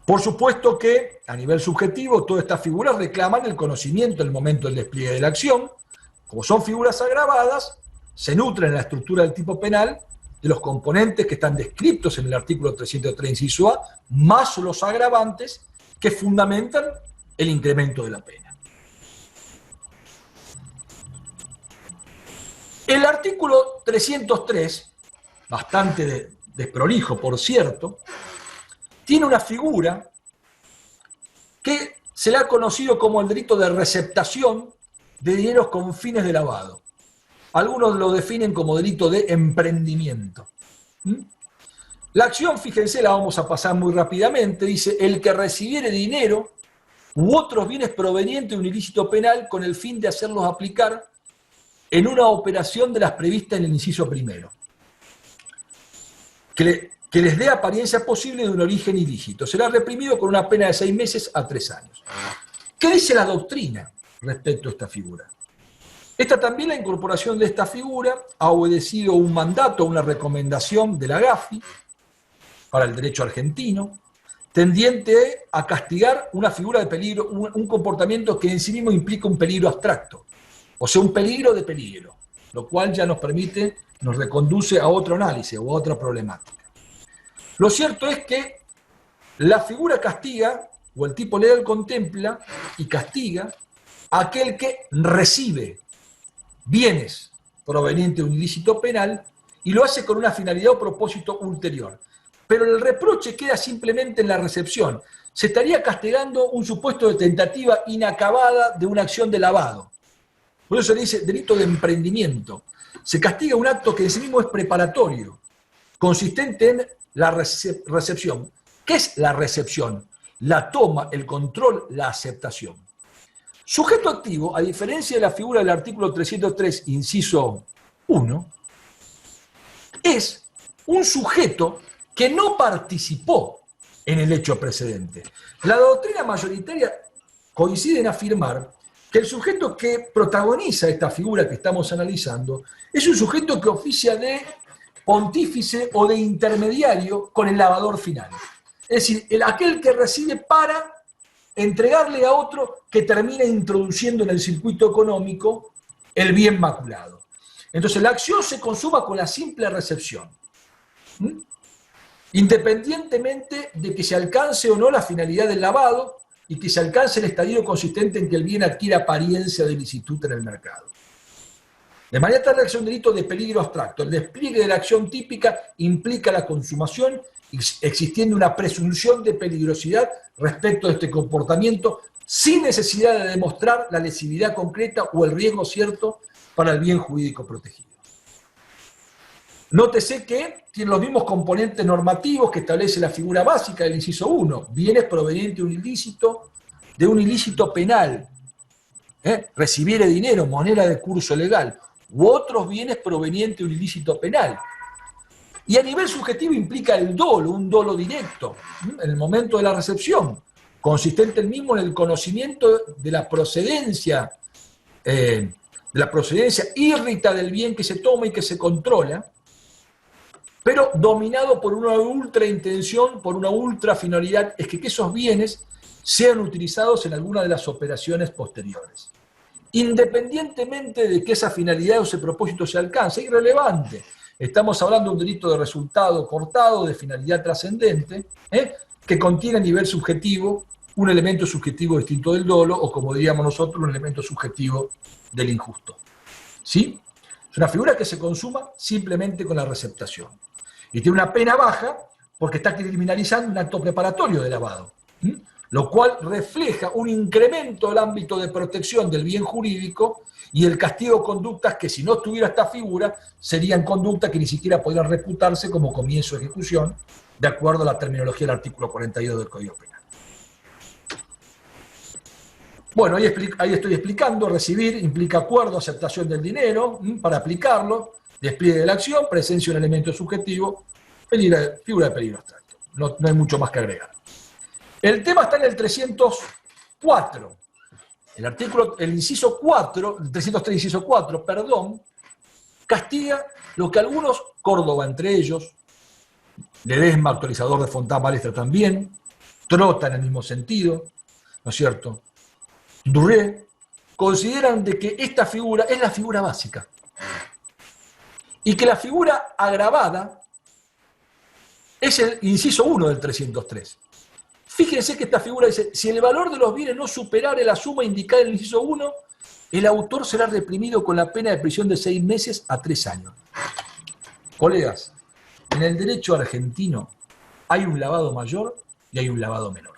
Por supuesto que, a nivel subjetivo, todas estas figuras reclaman el conocimiento en el momento del despliegue de la acción. Como son figuras agravadas, se nutren en la estructura del tipo penal de los componentes que están descritos en el artículo 303, inciso A, más los agravantes que fundamentan el incremento de la pena. El artículo 303, bastante desprolijo, por cierto, tiene una figura que se le ha conocido como el delito de receptación de dineros con fines de lavado. Algunos lo definen como delito de emprendimiento. La acción, fíjense, la vamos a pasar muy rápidamente, dice, el que recibiere dinero u otros bienes provenientes de un ilícito penal con el fin de hacerlos aplicar en una operación de las previstas en el inciso primero, que les dé apariencia posible de un origen ilícito. Será reprimido con una pena de 6 meses a 3 años. ¿Qué dice la doctrina respecto a esta figura? También la incorporación de esta figura ha obedecido un mandato, una recomendación de la GAFI para el derecho argentino, tendiente a castigar una figura de peligro, un comportamiento que en sí mismo implica un peligro abstracto. O sea, un peligro de peligro, lo cual ya nos reconduce a otro análisis o a otra problemática. Lo cierto es que la figura castiga, o el tipo legal contempla y castiga, a aquel que recibe bienes provenientes de un ilícito penal y lo hace con una finalidad o propósito ulterior. Pero el reproche queda simplemente en la recepción. Se estaría castigando un supuesto de tentativa inacabada de una acción de lavado. Por eso se le dice delito de emprendimiento. Se castiga un acto que en sí mismo es preparatorio, consistente en la recepción. ¿Qué es la recepción? la toma, el control, la aceptación. Sujeto activo, a diferencia de la figura del artículo 303, inciso 1, es un sujeto que no participó en el hecho precedente. La doctrina mayoritaria coincide en afirmar que el sujeto que protagoniza esta figura que estamos analizando es un sujeto que oficia de pontífice o de intermediario con el lavador final. Es decir, aquel que recibe para entregarle a otro que termina introduciendo en el circuito económico el bien maculado. Entonces la acción se consuma con la simple recepción, independientemente de que se alcance o no la finalidad del lavado y que se alcance el estadio consistente en que el bien adquiera apariencia de licitud en el mercado. De manera tal, la acción de delito de peligro abstracto. El despliegue de la acción típica implica la consumación, existiendo una presunción de peligrosidad respecto de este comportamiento, sin necesidad de demostrar la lesividad concreta o el riesgo cierto para el bien jurídico protegido. Nótese que tiene los mismos componentes normativos que establece la figura básica del inciso 1, bienes provenientes de un ilícito penal, recibir dinero, moneda de curso legal, u otros bienes provenientes de un ilícito penal. Y a nivel subjetivo implica el dolo, un dolo directo, en el momento de la recepción, consistente el mismo en el conocimiento de la procedencia írrita del bien que se toma y que se controla, pero dominado por una ultra intención, por una ultra finalidad, es que esos bienes sean utilizados en alguna de las operaciones posteriores. Independientemente de que esa finalidad o ese propósito se alcance, es irrelevante. Estamos hablando de un delito de resultado cortado, de finalidad trascendente, que contiene a nivel subjetivo un elemento subjetivo distinto del dolo, o como diríamos nosotros, un elemento subjetivo del injusto. ¿Sí? Es una figura que se consuma simplemente con la receptación. Y tiene una pena baja porque está criminalizando un acto preparatorio de lavado, lo cual refleja un incremento del ámbito de protección del bien jurídico y el castigo de conductas que, si no tuviera esta figura, serían conductas que ni siquiera podrían reputarse como comienzo de ejecución, de acuerdo a la terminología del artículo 42 del Código Penal. Bueno, ahí estoy explicando, recibir implica acuerdo, aceptación del dinero, para aplicarlo, despliegue de la acción, presencia de un elemento subjetivo, figura de peligro abstracto. No hay mucho más que agregar. El tema está en el 304. El inciso 4, el 303 inciso 4, castiga lo que algunos, Córdoba entre ellos, Ledesma, actualizador de Fontán Balestra también, Trota en el mismo sentido, ¿no es cierto? Durré, consideran de que esta figura es la figura básica y que la figura agravada es el inciso 1 del 303. Fíjense que esta figura dice, si el valor de los bienes no superare la suma indicada en el inciso 1, el autor será reprimido con la pena de prisión de 6 meses a 3 años. Colegas, en el derecho argentino hay un lavado mayor y hay un lavado menor.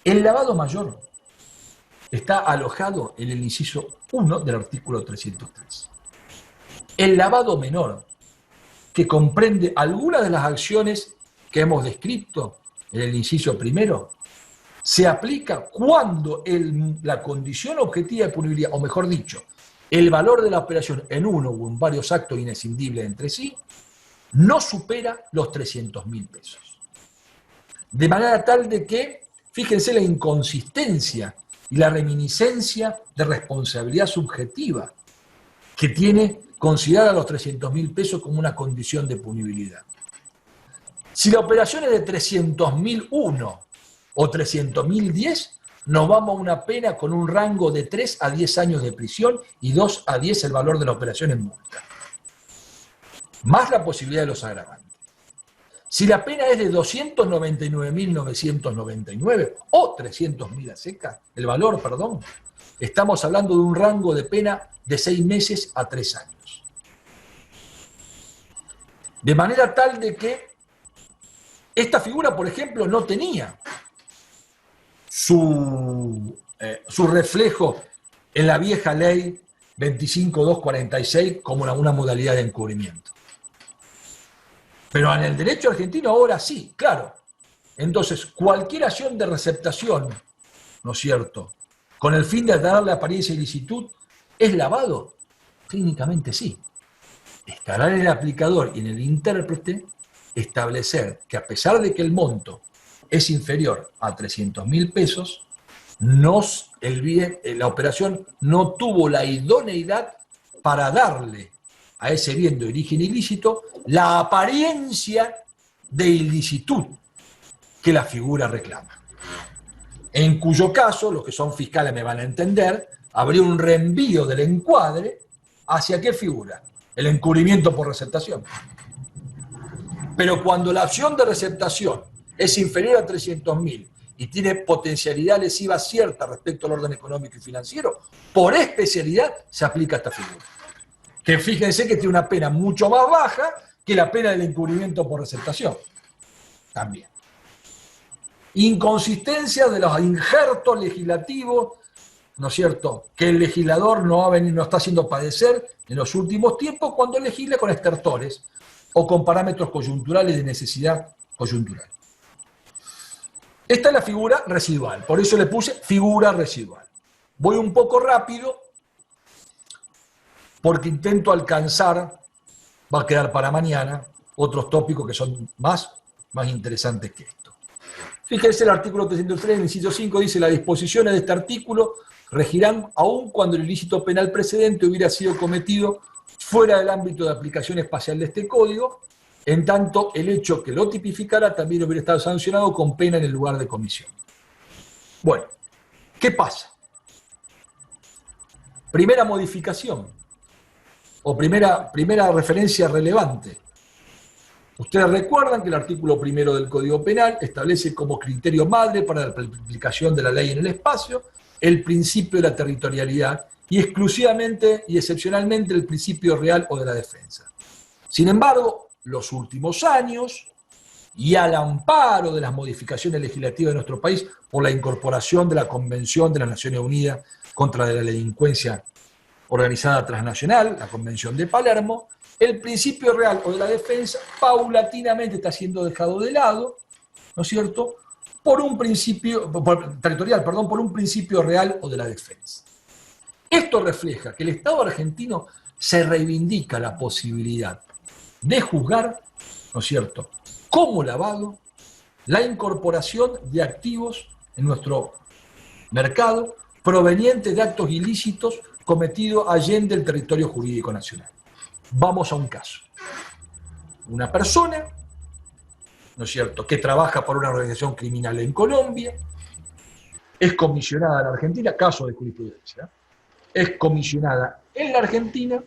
El lavado mayor está alojado en el inciso 1 del artículo 303. El lavado menor, que comprende algunas de las acciones que hemos descrito en el inciso primero, se aplica cuando la condición objetiva de punibilidad, o mejor dicho, el valor de la operación en uno o en varios actos inescindibles entre sí, no supera los 300.000 pesos. De manera tal de que, fíjense la inconsistencia y la reminiscencia de responsabilidad subjetiva que tiene considerar los 300.000 pesos como una condición de punibilidad. Si la operación es de 300.001 o 300.010, nos vamos a una pena con un rango de 3 a 10 años de prisión y 2 a 10 el valor de la operación en multa. Más la posibilidad de los agravantes. Si la pena es de 299.999 o 300.000 a seca, el valor, perdón, estamos hablando de un rango de pena de 6 meses a 3 años. De manera tal de que esta figura, por ejemplo, no tenía su reflejo en la vieja ley 25.246 como una modalidad de encubrimiento. Pero en el derecho argentino ahora sí, claro. Entonces, cualquier acción de receptación, ¿no es cierto?, con el fin de darle apariencia de ilicitud, ¿es lavado? Técnicamente sí. Estará en el aplicador y en el intérprete establecer que a pesar de que el monto es inferior a 300.000 pesos, la operación no tuvo la idoneidad para darle a ese bien de origen ilícito la apariencia de ilicitud que la figura reclama. En cuyo caso, los que son fiscales me van a entender, habría un reenvío del encuadre hacia qué figura, el encubrimiento por receptación. Pero cuando la acción de receptación es inferior a 300.000 y tiene potencialidad lesiva cierta respecto al orden económico y financiero, por especialidad se aplica esta figura. Que fíjense que tiene una pena mucho más baja que la pena del encubrimiento por receptación. También. Inconsistencia de los injertos legislativos, ¿no es cierto?, que el legislador no está haciendo padecer en los últimos tiempos cuando legisla con estertores o con parámetros coyunturales de necesidad coyuntural. Esta es la figura residual, por eso le puse figura residual. Voy un poco rápido porque intento alcanzar, va a quedar para mañana, otros tópicos que son más interesantes que esto. Fíjense el artículo 303, el inciso 5, dice: las disposiciones de este artículo regirán aun cuando el ilícito penal precedente hubiera sido cometido fuera del ámbito de aplicación espacial de este código, en tanto el hecho que lo tipificara también hubiera estado sancionado con pena en el lugar de comisión. Bueno, ¿qué pasa? Primera modificación, o primera referencia relevante. Ustedes recuerdan que el artículo 1 del Código Penal establece como criterio madre para la aplicación de la ley en el espacio el principio de la territorialidad y exclusivamente y excepcionalmente el principio real o de la defensa. Sin embargo, los últimos años, y al amparo de las modificaciones legislativas de nuestro país por la incorporación de la Convención de las Naciones Unidas contra la Delincuencia Organizada Transnacional, la Convención de Palermo, el principio real o de la defensa paulatinamente está siendo dejado de lado, ¿no es cierto?, por un principio real o de la defensa. Esto refleja que el Estado argentino se reivindica la posibilidad de juzgar, ¿no es cierto?, como lavado la incorporación de activos en nuestro mercado provenientes de actos ilícitos cometidos allende el territorio jurídico nacional. Vamos a un caso. Una persona, ¿no es cierto?, que trabaja para una organización criminal en Colombia, es comisionada en la Argentina, caso de jurisprudencia, es comisionada en la Argentina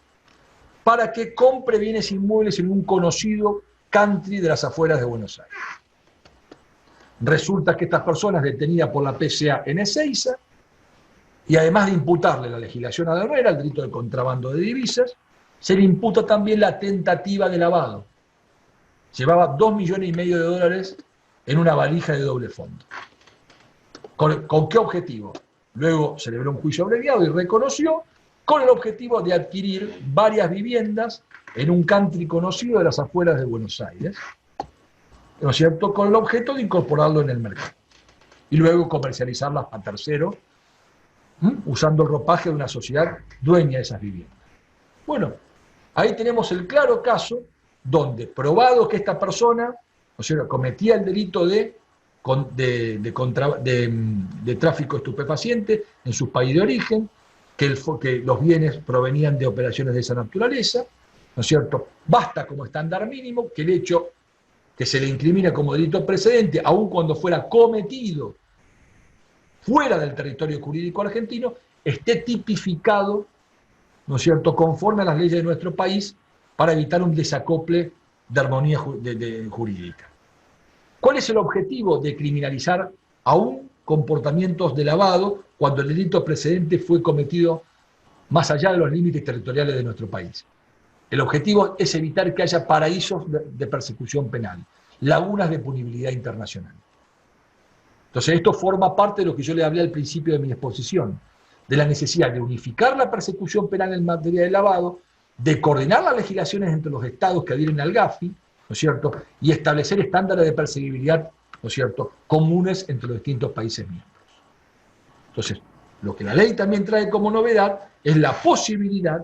para que compre bienes inmuebles en un conocido country de las afueras de Buenos Aires. Resulta que estas personas detenidas por la PCA en Ezeiza, y además de imputarle la legislación aduanera, el delito de contrabando de divisas, se le imputa también la tentativa de lavado. Llevaba $2,5 millones en una valija de doble fondo. ¿Con qué objetivo? Luego celebró un juicio abreviado y reconoció, con el objetivo de adquirir varias viviendas en un country conocido de las afueras de Buenos Aires, ¿no es cierto?, con el objeto de incorporarlo en el mercado. Y luego comercializarlas a terceros, usando el ropaje de una sociedad dueña de esas viviendas. Bueno, ahí tenemos el claro caso donde, probado que esta persona, o sea, cometía el delito de tráfico estupefaciente en su país de origen, que los bienes provenían de operaciones de esa naturaleza, ¿no es cierto? Basta como estándar mínimo que el hecho que se le incrimina como delito precedente, aun cuando fuera cometido fuera del territorio jurídico argentino, esté tipificado, ¿no es cierto?, conforme a las leyes de nuestro país para evitar un desacople de armonía jurídica. ¿Cuál es el objetivo de criminalizar aún comportamientos de lavado cuando el delito precedente fue cometido más allá de los límites territoriales de nuestro país? El objetivo es evitar que haya paraísos de persecución penal, lagunas de punibilidad internacional. Entonces esto forma parte de lo que yo le hablé al principio de mi exposición, de la necesidad de unificar la persecución penal en materia de lavado, de coordinar las legislaciones entre los estados que adhieren al GAFI, ¿no es cierto?, y establecer estándares de perseguibilidad ¿no es cierto?, comunes entre los distintos países miembros. Entonces, lo que la ley también trae como novedad es la posibilidad,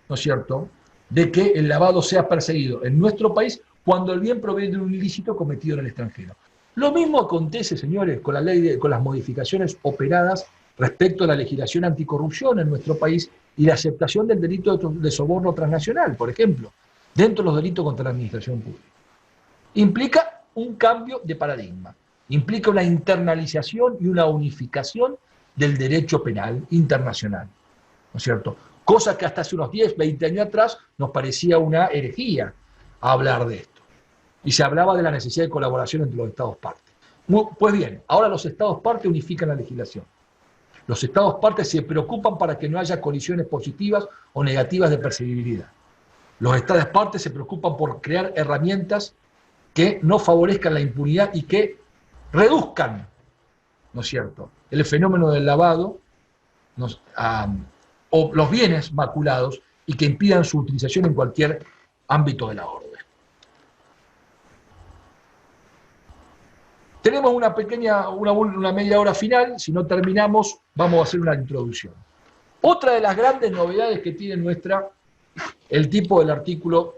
¿no es cierto?, de que el lavado sea perseguido en nuestro país cuando el bien proviene de un ilícito cometido en el extranjero. Lo mismo acontece, señores, con la ley con las modificaciones operadas respecto a la legislación anticorrupción en nuestro país y la aceptación del delito de soborno transnacional, por ejemplo, dentro de los delitos contra la administración pública. Implica un cambio de paradigma, implica una internalización y una unificación del derecho penal internacional, ¿no es cierto? Cosa que hasta hace unos 10, 20 años atrás nos parecía una herejía hablar de esto. Y se hablaba de la necesidad de colaboración entre los Estados partes. Pues bien, ahora los Estados partes unifican la legislación. Los Estados partes se preocupan para que no haya colisiones positivas o negativas de perseguibilidad. Los Estados partes se preocupan por crear herramientas que no favorezcan la impunidad y que reduzcan, ¿no es cierto?, el fenómeno del lavado o los bienes maculados y que impidan su utilización en cualquier ámbito de la orden. Tenemos una media hora final, si no terminamos vamos a hacer una introducción. Otra de las grandes novedades que tiene el tipo del artículo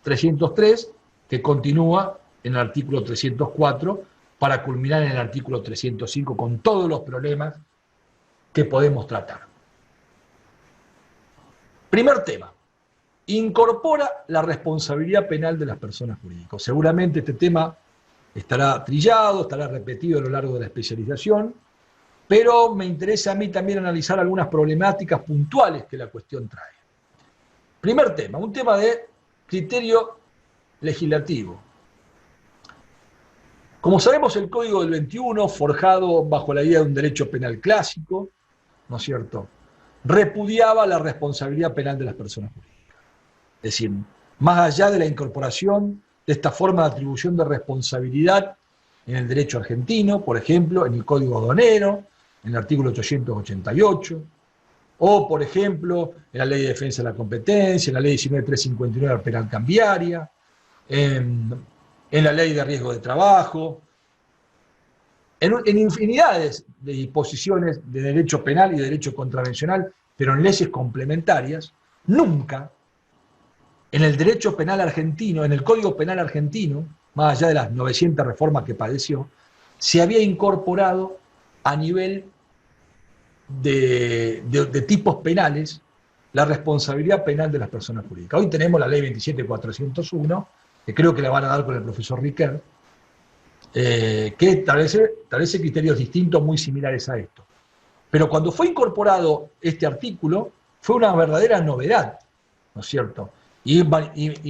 303, que continúa en el artículo 304, para culminar en el artículo 305 con todos los problemas que podemos tratar. Primer tema, incorpora la responsabilidad penal de las personas jurídicas. Seguramente este tema estará trillado, estará repetido a lo largo de la especialización, pero me interesa a mí también analizar algunas problemáticas puntuales que la cuestión trae. Primer tema, un tema de criterio legislativo. Como sabemos, el Código del 21, forjado bajo la idea de un derecho penal clásico, ¿no es cierto?, repudiaba la responsabilidad penal de las personas jurídicas. Es decir, más allá de la incorporación de esta forma de atribución de responsabilidad en el derecho argentino, por ejemplo, en el Código Aduanero, en el artículo 888, o, por ejemplo, en la Ley de Defensa de la Competencia, en la Ley 19.359 penal cambiaria, en la Ley de Riesgo de Trabajo, en infinidades de disposiciones de derecho penal y de derecho contravencional, pero en leyes complementarias, nunca en el derecho penal argentino, en el Código Penal argentino, más allá de las 900 reformas que padeció, se había incorporado a nivel de tipos penales la responsabilidad penal de las personas jurídicas. Hoy tenemos la Ley 27.401, que creo que la van a dar con el profesor Riquer, que establece criterios distintos muy similares a esto. Pero cuando fue incorporado este artículo, fue una verdadera novedad, ¿no es cierto? Y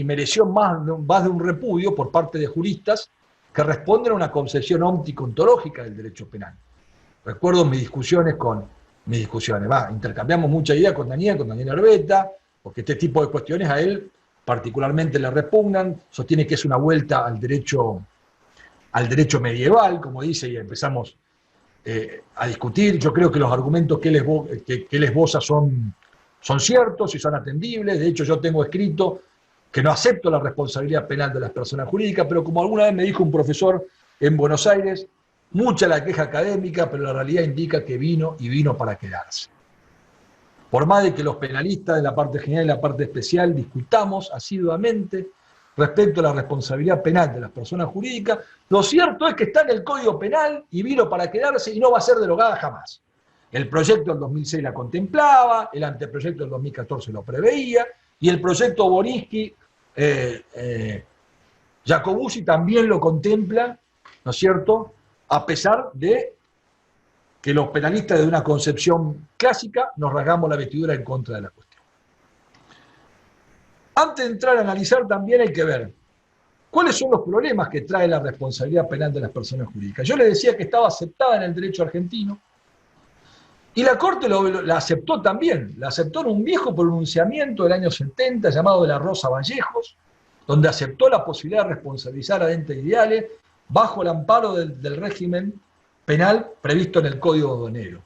mereció más de un repudio por parte de juristas que responden a una concepción óptico-ontológica del derecho penal. Recuerdo intercambiamos mucha idea con Daniel Arbeta, porque este tipo de cuestiones a él particularmente le repugnan, sostiene que es una vuelta al derecho medieval, como dice, y empezamos a discutir. Yo creo que los argumentos que él esboza son ciertos y son atendibles. De hecho, yo tengo escrito que no acepto la responsabilidad penal de las personas jurídicas, pero como alguna vez me dijo un profesor en Buenos Aires, mucha la queja académica, pero la realidad indica que vino para quedarse. Por más de que los penalistas de la parte general y la parte especial discutamos asiduamente respecto a la responsabilidad penal de las personas jurídicas, lo cierto es que está en el Código Penal y vino para quedarse y no va a ser derogada jamás. El proyecto del 2006 la contemplaba, el anteproyecto del 2014 lo preveía, y el proyecto Borinsky, Jacobuzzi también lo contempla, ¿no es cierto?, a pesar de que los penalistas de una concepción clásica nos rasgamos la vestidura en contra de la cuestión. Antes de entrar a analizar también hay que ver cuáles son los problemas que trae la responsabilidad penal de las personas jurídicas. Yo les decía que estaba aceptada en el derecho argentino, y la Corte la aceptó también, la aceptó en un viejo pronunciamiento del año 70 llamado de la Rosa Vallejos, donde aceptó la posibilidad de responsabilizar a entes ideales bajo el amparo del régimen penal previsto en el Código Aduanero.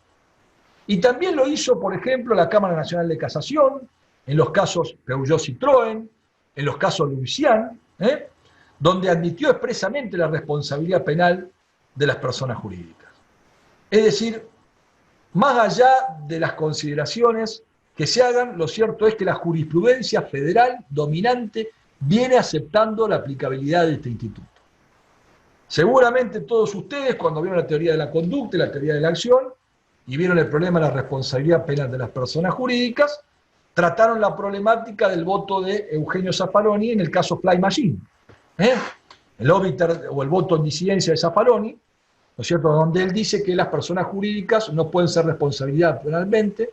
Y también lo hizo, por ejemplo, la Cámara Nacional de Casación, en los casos Peugeot-Citroën, en los casos Louisiana, donde admitió expresamente la responsabilidad penal de las personas jurídicas. Es decir, más allá de las consideraciones que se hagan, lo cierto es que la jurisprudencia federal dominante viene aceptando la aplicabilidad de este instituto. Seguramente todos ustedes, cuando vieron la teoría de la conducta y la teoría de la acción, y vieron el problema de la responsabilidad penal de las personas jurídicas, trataron la problemática del voto de Eugenio Zaffaroni en el caso Fly Machine. El obiter o el voto en disidencia de Zaffaroni, ¿no es cierto?, donde él dice que las personas jurídicas no pueden ser responsabilizadas penalmente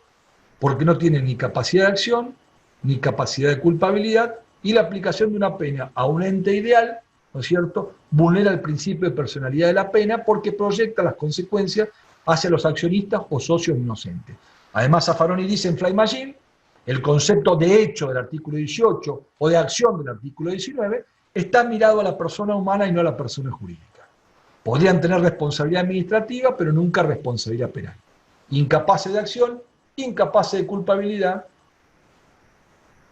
porque no tienen ni capacidad de acción, ni capacidad de culpabilidad, y la aplicación de una pena a un ente ideal, ¿no es cierto?, vulnera el principio de personalidad de la pena porque proyecta las consecuencias hacia los accionistas o socios inocentes. Además, Zaffaroni dice en Fly Machine, el concepto de hecho del artículo 18 o de acción del artículo 19 está mirado a la persona humana y no a la persona jurídica. Podrían tener responsabilidad administrativa, pero nunca responsabilidad penal. Incapaces de acción, incapaces de culpabilidad,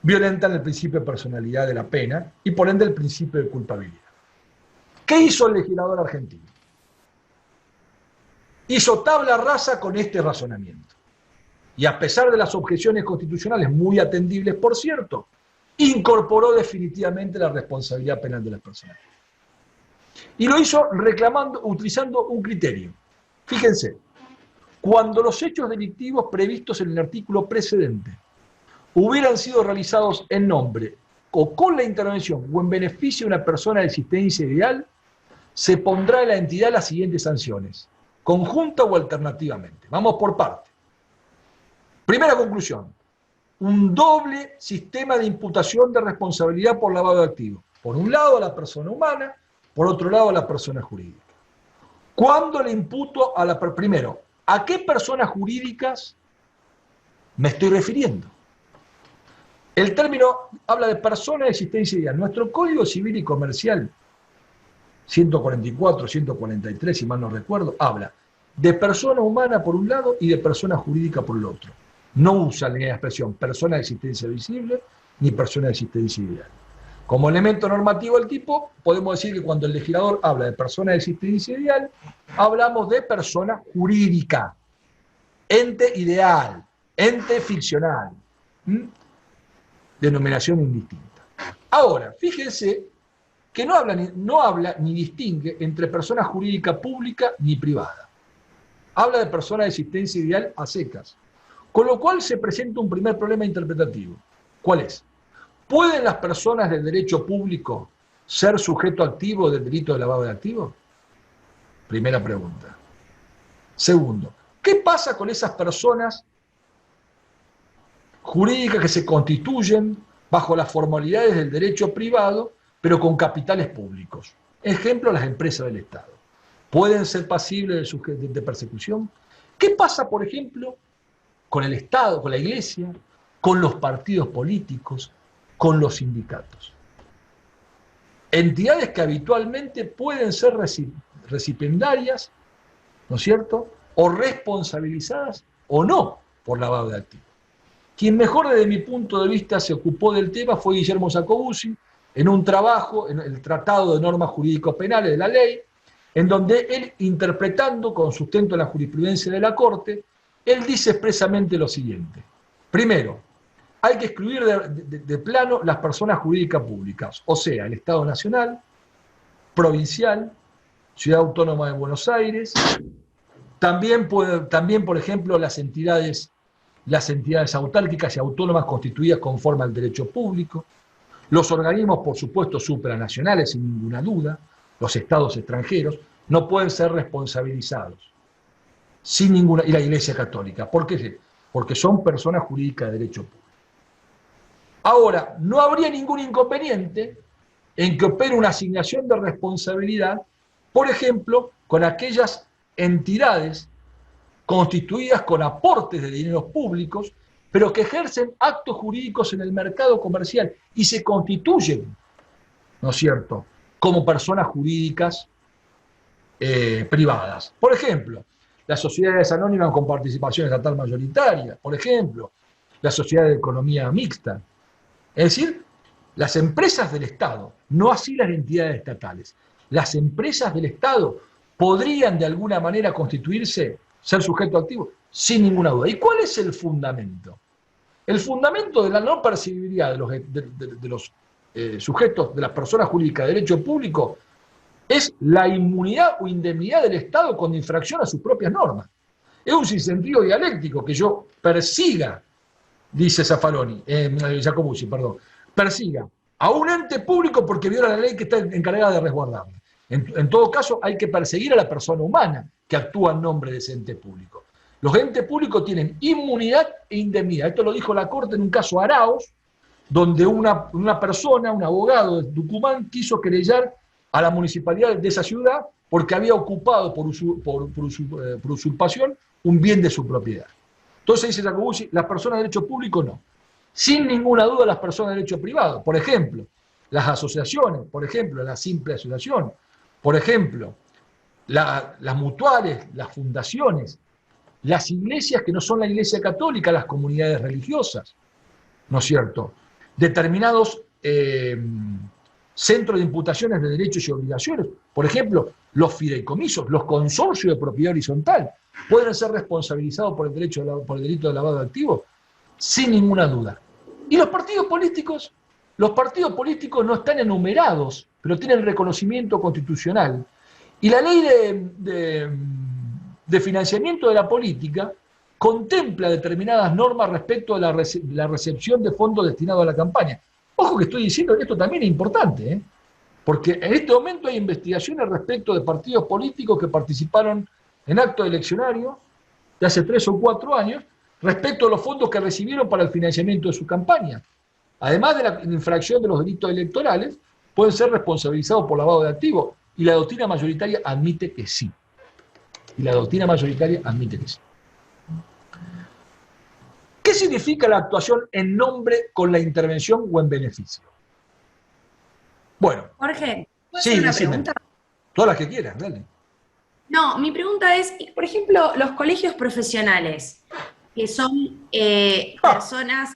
violentan el principio de personalidad de la pena y por ende el principio de culpabilidad. ¿Qué hizo el legislador argentino? Hizo tabla rasa con este razonamiento. Y a pesar de las objeciones constitucionales, muy atendibles por cierto, incorporó definitivamente la responsabilidad penal de las personas. Y lo hizo utilizando un criterio. Fíjense, cuando los hechos delictivos previstos en el artículo precedente hubieran sido realizados en nombre o con la intervención o en beneficio de una persona de existencia ideal, se pondrá a la entidad las siguientes sanciones, conjunta o alternativamente. Vamos por parte. Primera conclusión, un doble sistema de imputación de responsabilidad por lavado de activos. Por un lado a la persona humana, por otro lado a la persona jurídica. ¿Cuándo le imputo a la persona? Primero, ¿a qué personas jurídicas me estoy refiriendo? El término habla de persona de existencia ideal. Nuestro Código Civil y Comercial, 144, 143, si mal no recuerdo, habla de persona humana por un lado y de persona jurídica por el otro. No usa la expresión persona de existencia visible ni persona de existencia ideal. Como elemento normativo del tipo, podemos decir que cuando el legislador habla de persona de existencia ideal, hablamos de persona jurídica, ente ideal, ente ficcional, denominación indistinta. Ahora, fíjense que no habla ni distingue entre persona jurídica pública ni privada. Habla de persona de existencia ideal a secas. Con lo cual se presenta un primer problema interpretativo. ¿Cuál es? ¿Pueden las personas del derecho público ser sujeto activo del delito de lavado de activos? Primera pregunta. Segundo, ¿qué pasa con esas personas jurídicas que se constituyen bajo las formalidades del derecho privado, pero con capitales públicos? Ejemplo, las empresas del Estado. ¿Pueden ser pasibles de persecución? ¿Qué pasa, por ejemplo, con el Estado, con la Iglesia, con los partidos políticos, con los sindicatos? Entidades que habitualmente pueden ser recipiendarias, ¿no es cierto?, o responsabilizadas o no por lavado de activos. Quien mejor desde mi punto de vista se ocupó del tema fue Guillermo Sacobuzzi, en un trabajo, en el Tratado de Normas Jurídicos Penales de la Ley, en donde él, interpretando con sustento en la jurisprudencia de la Corte, él dice expresamente lo siguiente. Primero, hay que excluir de plano las personas jurídicas públicas, o sea, el Estado Nacional, provincial, Ciudad Autónoma de Buenos Aires, también, por ejemplo, las entidades autárquicas y autónomas constituidas conforme al derecho público, los organismos, por supuesto, supranacionales, sin ninguna duda, los estados extranjeros, no pueden ser responsabilizados. Sin ninguna, y la Iglesia Católica. ¿Por qué? Porque son personas jurídicas de derecho público. Ahora, no habría ningún inconveniente en que opere una asignación de responsabilidad, por ejemplo, con aquellas entidades constituidas con aportes de dineros públicos, pero que ejercen actos jurídicos en el mercado comercial y se constituyen, ¿no es cierto?, como personas jurídicas privadas. Por ejemplo, las sociedades anónimas con participación estatal mayoritaria, por ejemplo, las sociedades de economía mixta. Es decir, Las empresas del Estado, no así las entidades estatales, las empresas del Estado podrían de alguna manera constituirse, ser sujeto activo, sin ninguna duda. ¿Y cuál es el fundamento? El fundamento de la no percibibilidad de los sujetos, de las personas jurídicas de derecho público, es la inmunidad o indemnidad del Estado con infracción a sus propias normas. Es un sinsentido dialéctico que yo persiga, dice Jacobussi, persiga a un ente público porque viola la ley que está encargada de resguardarla. En todo caso, hay que perseguir a la persona humana que actúa en nombre de ese ente público. Los entes públicos tienen inmunidad e indemnidad. Esto lo dijo la Corte en un caso Arauz, donde una persona, un abogado de Tucumán, quiso querellar a la municipalidad de esa ciudad porque había ocupado por usurpación un bien de su propiedad. Entonces dice Jacobussi, las personas de derecho público no. Sin ninguna duda las personas de derecho privado. Por ejemplo, las asociaciones, por ejemplo, la simple asociación, por ejemplo, las mutuales, las fundaciones, las iglesias que no son la iglesia católica, las comunidades religiosas, ¿no es cierto? Determinados centros de imputaciones de derechos y obligaciones, por ejemplo, los fideicomisos, los consorcios de propiedad horizontal, pueden ser responsabilizados por el delito de lavado de activos, sin ninguna duda. ¿Y los partidos políticos? Los partidos políticos no están enumerados, pero tienen reconocimiento constitucional. Y la ley de financiamiento de la política contempla determinadas normas respecto a la recepción de fondos destinados a la campaña. Ojo que estoy diciendo que esto también es importante, porque en este momento hay investigaciones respecto de partidos políticos que participaron en actos eleccionarios de hace 3 o 4 años respecto a los fondos que recibieron para el financiamiento de su campaña. Además de la infracción de los delitos electorales, pueden ser responsabilizados por lavado de activos. Y la doctrina mayoritaria admite que sí. ¿Qué significa la actuación en nombre con la intervención o en beneficio? Bueno. Jorge, ¿puedo sí, hacer una pregunta? Todas las que quieras, dale. No, mi pregunta es, por ejemplo, los colegios profesionales, que son personas,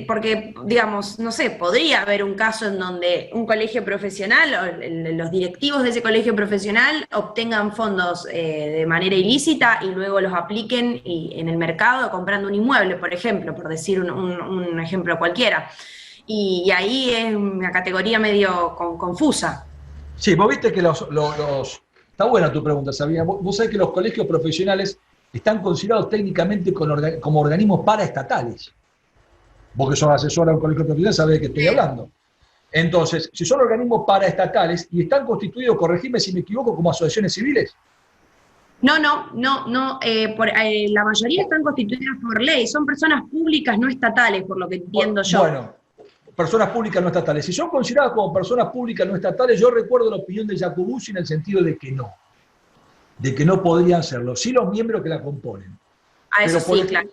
porque, digamos, no sé, podría haber un caso en donde un colegio profesional o los directivos de ese colegio profesional obtengan fondos de manera ilícita y luego los apliquen en el mercado comprando un inmueble, por ejemplo, por decir un ejemplo cualquiera. Y ahí es una categoría medio confusa. Sí, vos viste que está buena tu pregunta, Sabina. Vos sabés que los colegios profesionales están considerados técnicamente como organismos paraestatales. Vos que sos asesora de un colegio profesional sabés de qué estoy hablando. Entonces, si son organismos paraestatales y están constituidos, corregime si me equivoco, como asociaciones civiles. No, la mayoría están constituidas por ley, son personas públicas no estatales, por lo que entiendo yo. Bueno, personas públicas no estatales. Si son consideradas como personas públicas no estatales, yo recuerdo la opinión de Jacobussi en el sentido de que no podrían serlo, sí los miembros que la componen. Eso sí, claro.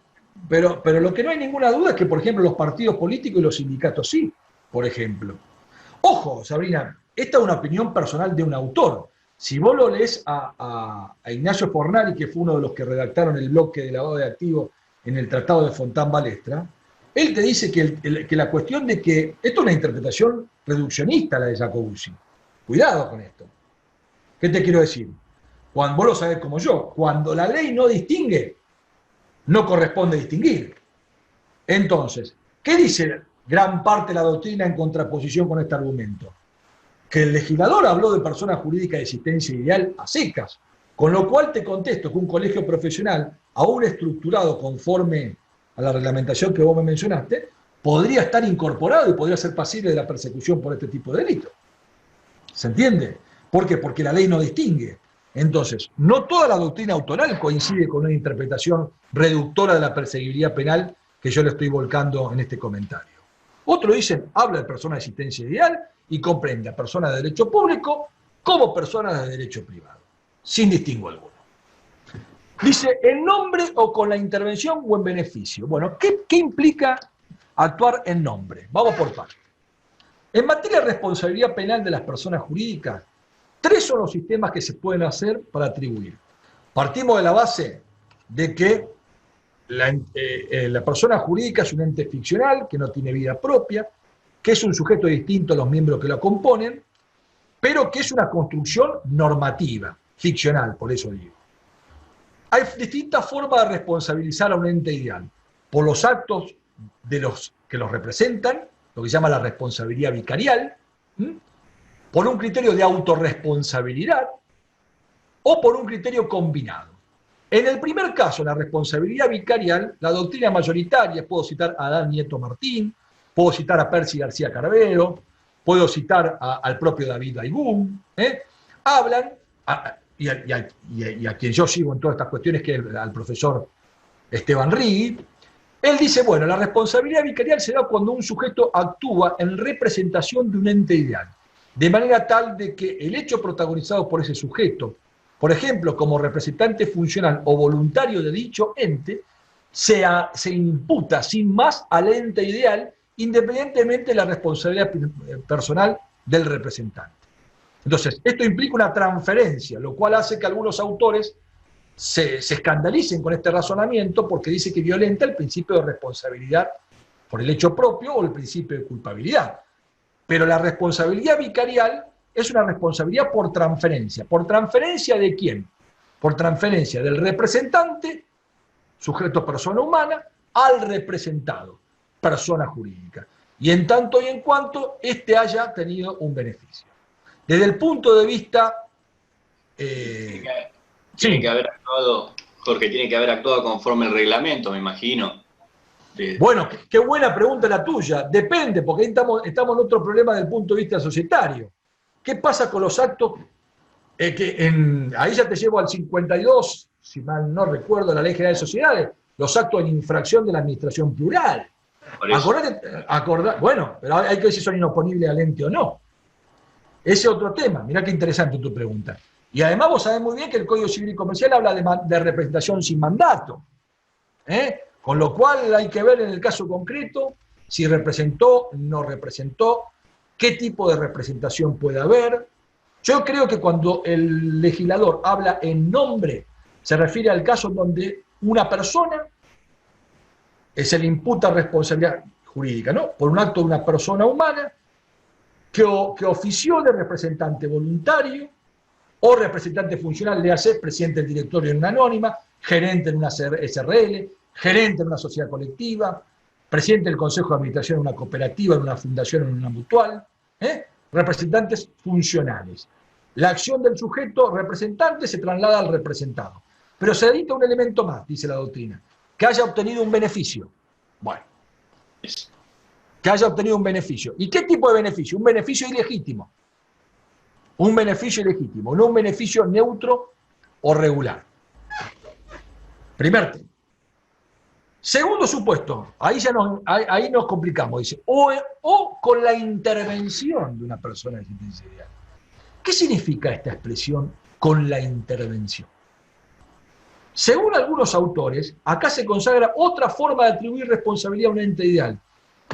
Pero lo que no hay ninguna duda es que, por ejemplo, los partidos políticos y los sindicatos sí, por ejemplo. Ojo, Sabrina, esta es una opinión personal de un autor. Si vos lo lees a Ignacio Fornari, que fue uno de los que redactaron el bloque de lavado de activos en el Tratado de Fontán Balestra, él te dice que la cuestión de que esto es una interpretación reduccionista, la de Jacobussi. Cuidado con esto. ¿Qué te quiero decir? Cuando vos lo sabés como yo, cuando la ley no distingue, no corresponde distinguir. Entonces, ¿qué dice gran parte de la doctrina en contraposición con este argumento? Que el legislador habló de persona jurídica de existencia ideal a secas, con lo cual te contesto que un colegio profesional, aún estructurado conforme a la reglamentación que vos me mencionaste, podría estar incorporado y podría ser pasible de la persecución por este tipo de delito. ¿Se entiende? ¿Por qué? Porque la ley no distingue. Entonces, no toda la doctrina autoral coincide con una interpretación reductora de la perseguibilidad penal que yo le estoy volcando en este comentario. Otros dicen, habla de persona de existencia ideal y comprende a personas de derecho público como personas de derecho privado, sin distingo alguno. Dice, en nombre o con la intervención o en beneficio. Bueno, ¿qué implica actuar en nombre? Vamos por partes. En materia de responsabilidad penal de las personas jurídicas, 3 son los sistemas que se pueden hacer para atribuir. Partimos de la base de que la persona jurídica es un ente ficcional, que no tiene vida propia, que es un sujeto distinto a los miembros que lo componen, pero que es una construcción normativa, ficcional, por eso digo. Hay distintas formas de responsabilizar a un ente ideal, por los actos de los que los representan, lo que se llama la responsabilidad vicarial, por un criterio de autorresponsabilidad o por un criterio combinado. En el primer caso, la responsabilidad vicarial, la doctrina mayoritaria, puedo citar a Adán Nieto Martín, puedo citar a Percy García Carvero, puedo citar al propio David Aigún, hablan, y a quien yo sigo en todas estas cuestiones, que es al profesor Esteban Righi. Él dice, bueno, la responsabilidad vicarial se da cuando un sujeto actúa en representación de un ente ideal, de manera tal de que el hecho protagonizado por ese sujeto, por ejemplo, como representante funcional o voluntario de dicho ente, se imputa sin más al ente ideal, independientemente de la responsabilidad personal del representante. Entonces, esto implica una transferencia, lo cual hace que algunos autores se escandalicen con este razonamiento porque dice que violenta el principio de responsabilidad por el hecho propio o el principio de culpabilidad. Pero la responsabilidad vicarial es una responsabilidad por transferencia. ¿Por transferencia de quién? Por transferencia del representante, sujeto persona humana, al representado, persona jurídica. Y en tanto y en cuanto éste haya tenido un beneficio. Desde el punto de vista... Tiene que haber actuado, Jorge, tiene que haber actuado conforme el reglamento, me imagino. Bueno, qué buena pregunta la tuya. Depende, porque ahí estamos en otro problema desde el punto de vista societario. ¿Qué pasa con los actos? Ahí ya te llevo al 52, si mal no recuerdo, la Ley General de Sociedades, los actos en infracción de la administración plural. Bueno, pero hay que ver si son inoponibles al ente o no. Ese es otro tema. Mirá qué interesante tu pregunta. Y además vos sabés muy bien que el Código Civil y Comercial habla de representación sin mandato. Con lo cual hay que ver en el caso concreto si representó, no representó, qué tipo de representación puede haber. Yo creo que cuando el legislador habla en nombre, se refiere al caso donde una persona se le imputa responsabilidad jurídica, ¿no? Por un acto de una persona humana que ofició de representante voluntario o representante funcional, le hace presidente del directorio en una anónima, gerente en una SRL, gerente en una sociedad colectiva, presidente del consejo de administración en una cooperativa, en una fundación, en una mutual, representantes funcionales. La acción del sujeto representante se traslada al representado. Pero se edita un elemento más, dice la doctrina, que haya obtenido un beneficio. Bueno, que haya obtenido un beneficio. ¿Y qué tipo de beneficio? Un beneficio ilegítimo. Un beneficio ilegítimo, no un beneficio neutro o regular. Primer tema. Segundo supuesto, ahí nos complicamos, dice, o con la intervención de una persona de existencia ideal. ¿Qué significa esta expresión con la intervención? Según algunos autores, acá se consagra otra forma de atribuir responsabilidad a un ente ideal,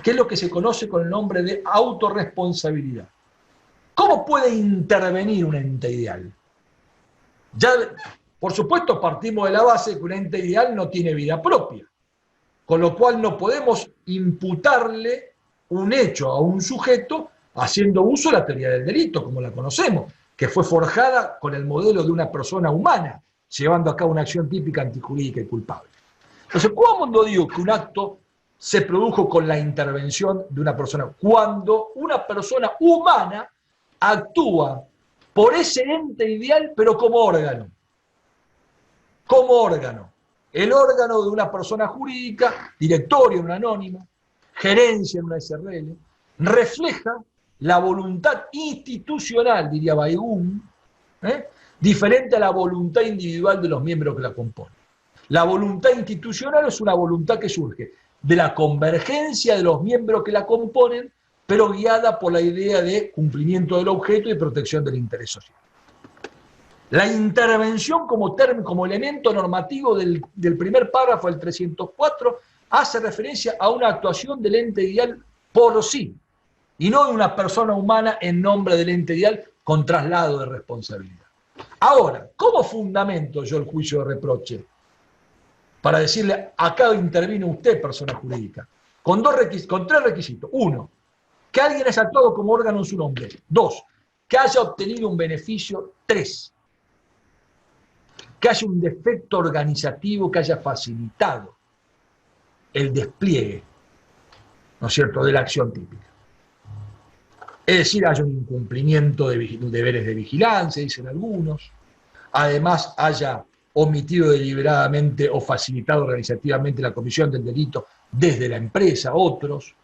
que es lo que se conoce con el nombre de autorresponsabilidad. ¿Cómo puede intervenir un ente ideal? Ya, por supuesto, partimos de la base de que un ente ideal no tiene vida propia, con lo cual no podemos imputarle un hecho a un sujeto haciendo uso de la teoría del delito, como la conocemos, que fue forjada con el modelo de una persona humana, llevando a cabo una acción típica antijurídica y culpable. Entonces, ¿cómo digo que un acto se produjo con la intervención de una persona? Cuando una persona humana actúa por ese ente ideal, pero como órgano. Como órgano. El órgano de una persona jurídica, directorio en una anónima, gerencia en una SRL, refleja la voluntad institucional, diría Baigún, diferente a la voluntad individual de los miembros que la componen. La voluntad institucional es una voluntad que surge de la convergencia de los miembros que la componen, pero guiada por la idea de cumplimiento del objeto y protección del interés social. La intervención como elemento normativo del primer párrafo del 304 hace referencia a una actuación del ente ideal por sí, y no de una persona humana en nombre del ente ideal con traslado de responsabilidad. Ahora, ¿cómo fundamento yo el juicio de reproche? Para decirle, acá intervino usted, persona jurídica, con tres requisitos. Uno, que alguien haya actuado como órgano en su nombre. 2, que haya obtenido un beneficio. 3, que haya un defecto organizativo que haya facilitado el despliegue, ¿no es cierto?, de la acción típica. Es decir, haya un incumplimiento de deberes de vigilancia, dicen algunos. Además, haya omitido deliberadamente o facilitado organizativamente la comisión del delito desde la empresa, otros,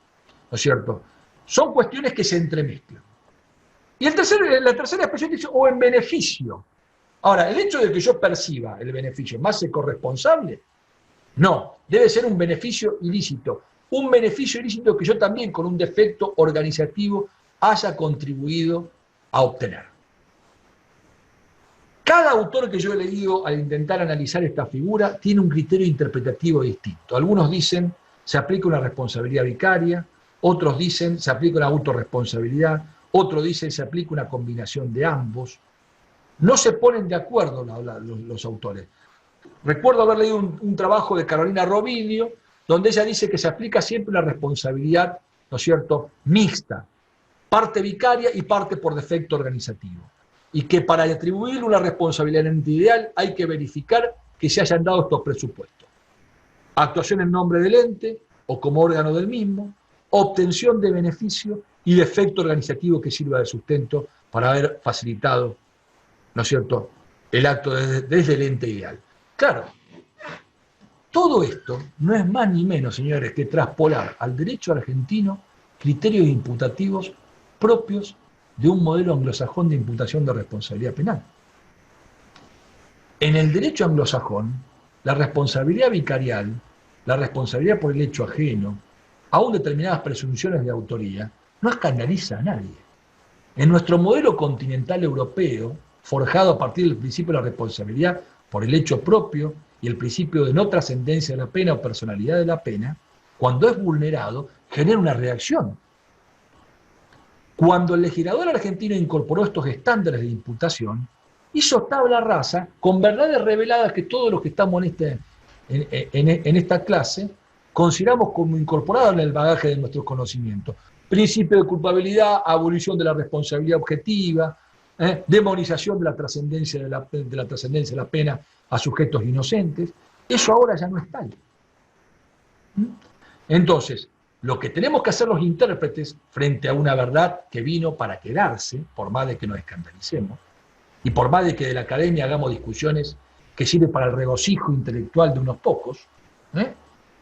¿no es cierto? Son cuestiones que se entremezclan. Y la tercera expresión dice, o en beneficio. Ahora, el hecho de que yo perciba el beneficio más se corresponsable, no, debe ser un beneficio ilícito. Un beneficio ilícito que yo también, con un defecto organizativo, haya contribuido a obtener. Cada autor que yo he leído al intentar analizar esta figura tiene un criterio interpretativo distinto. Algunos dicen se aplica una responsabilidad vicaria, otros dicen se aplica una autorresponsabilidad, otros dicen se aplica una combinación de ambos. No se ponen de acuerdo los autores. Recuerdo haber leído un trabajo de Carolina Robilio, donde ella dice que se aplica siempre una responsabilidad, ¿no es cierto?, mixta, parte vicaria y parte por defecto organizativo. Y que para atribuirle una responsabilidad en ente ideal hay que verificar que se hayan dado estos presupuestos. Actuación en nombre del ente o como órgano del mismo, obtención de beneficio y defecto organizativo que sirva de sustento para haber facilitado, ¿no es cierto?, el acto desde el ente ideal. Claro, todo esto no es más ni menos, señores, que traspolar al derecho argentino criterios imputativos propios de un modelo anglosajón de imputación de responsabilidad penal. En el derecho anglosajón, la responsabilidad vicarial, la responsabilidad por el hecho ajeno, aún determinadas presunciones de autoría, no escandaliza a nadie. En nuestro modelo continental europeo, forjado a partir del principio de la responsabilidad por el hecho propio y el principio de no trascendencia de la pena o personalidad de la pena, cuando es vulnerado, genera una reacción. Cuando el legislador argentino incorporó estos estándares de imputación, hizo tabla rasa con verdades reveladas que todos los que estamos en esta clase consideramos como incorporadas en el bagaje de nuestros conocimientos. Principio de culpabilidad, abolición de la responsabilidad objetiva, demonización de la trascendencia de la pena a sujetos inocentes. Eso ahora ya no es tal. Entonces, lo que tenemos que hacer los intérpretes frente a una verdad que vino para quedarse, por más de que nos escandalicemos, y por más de que de la academia hagamos discusiones que sirven para el regocijo intelectual de unos pocos,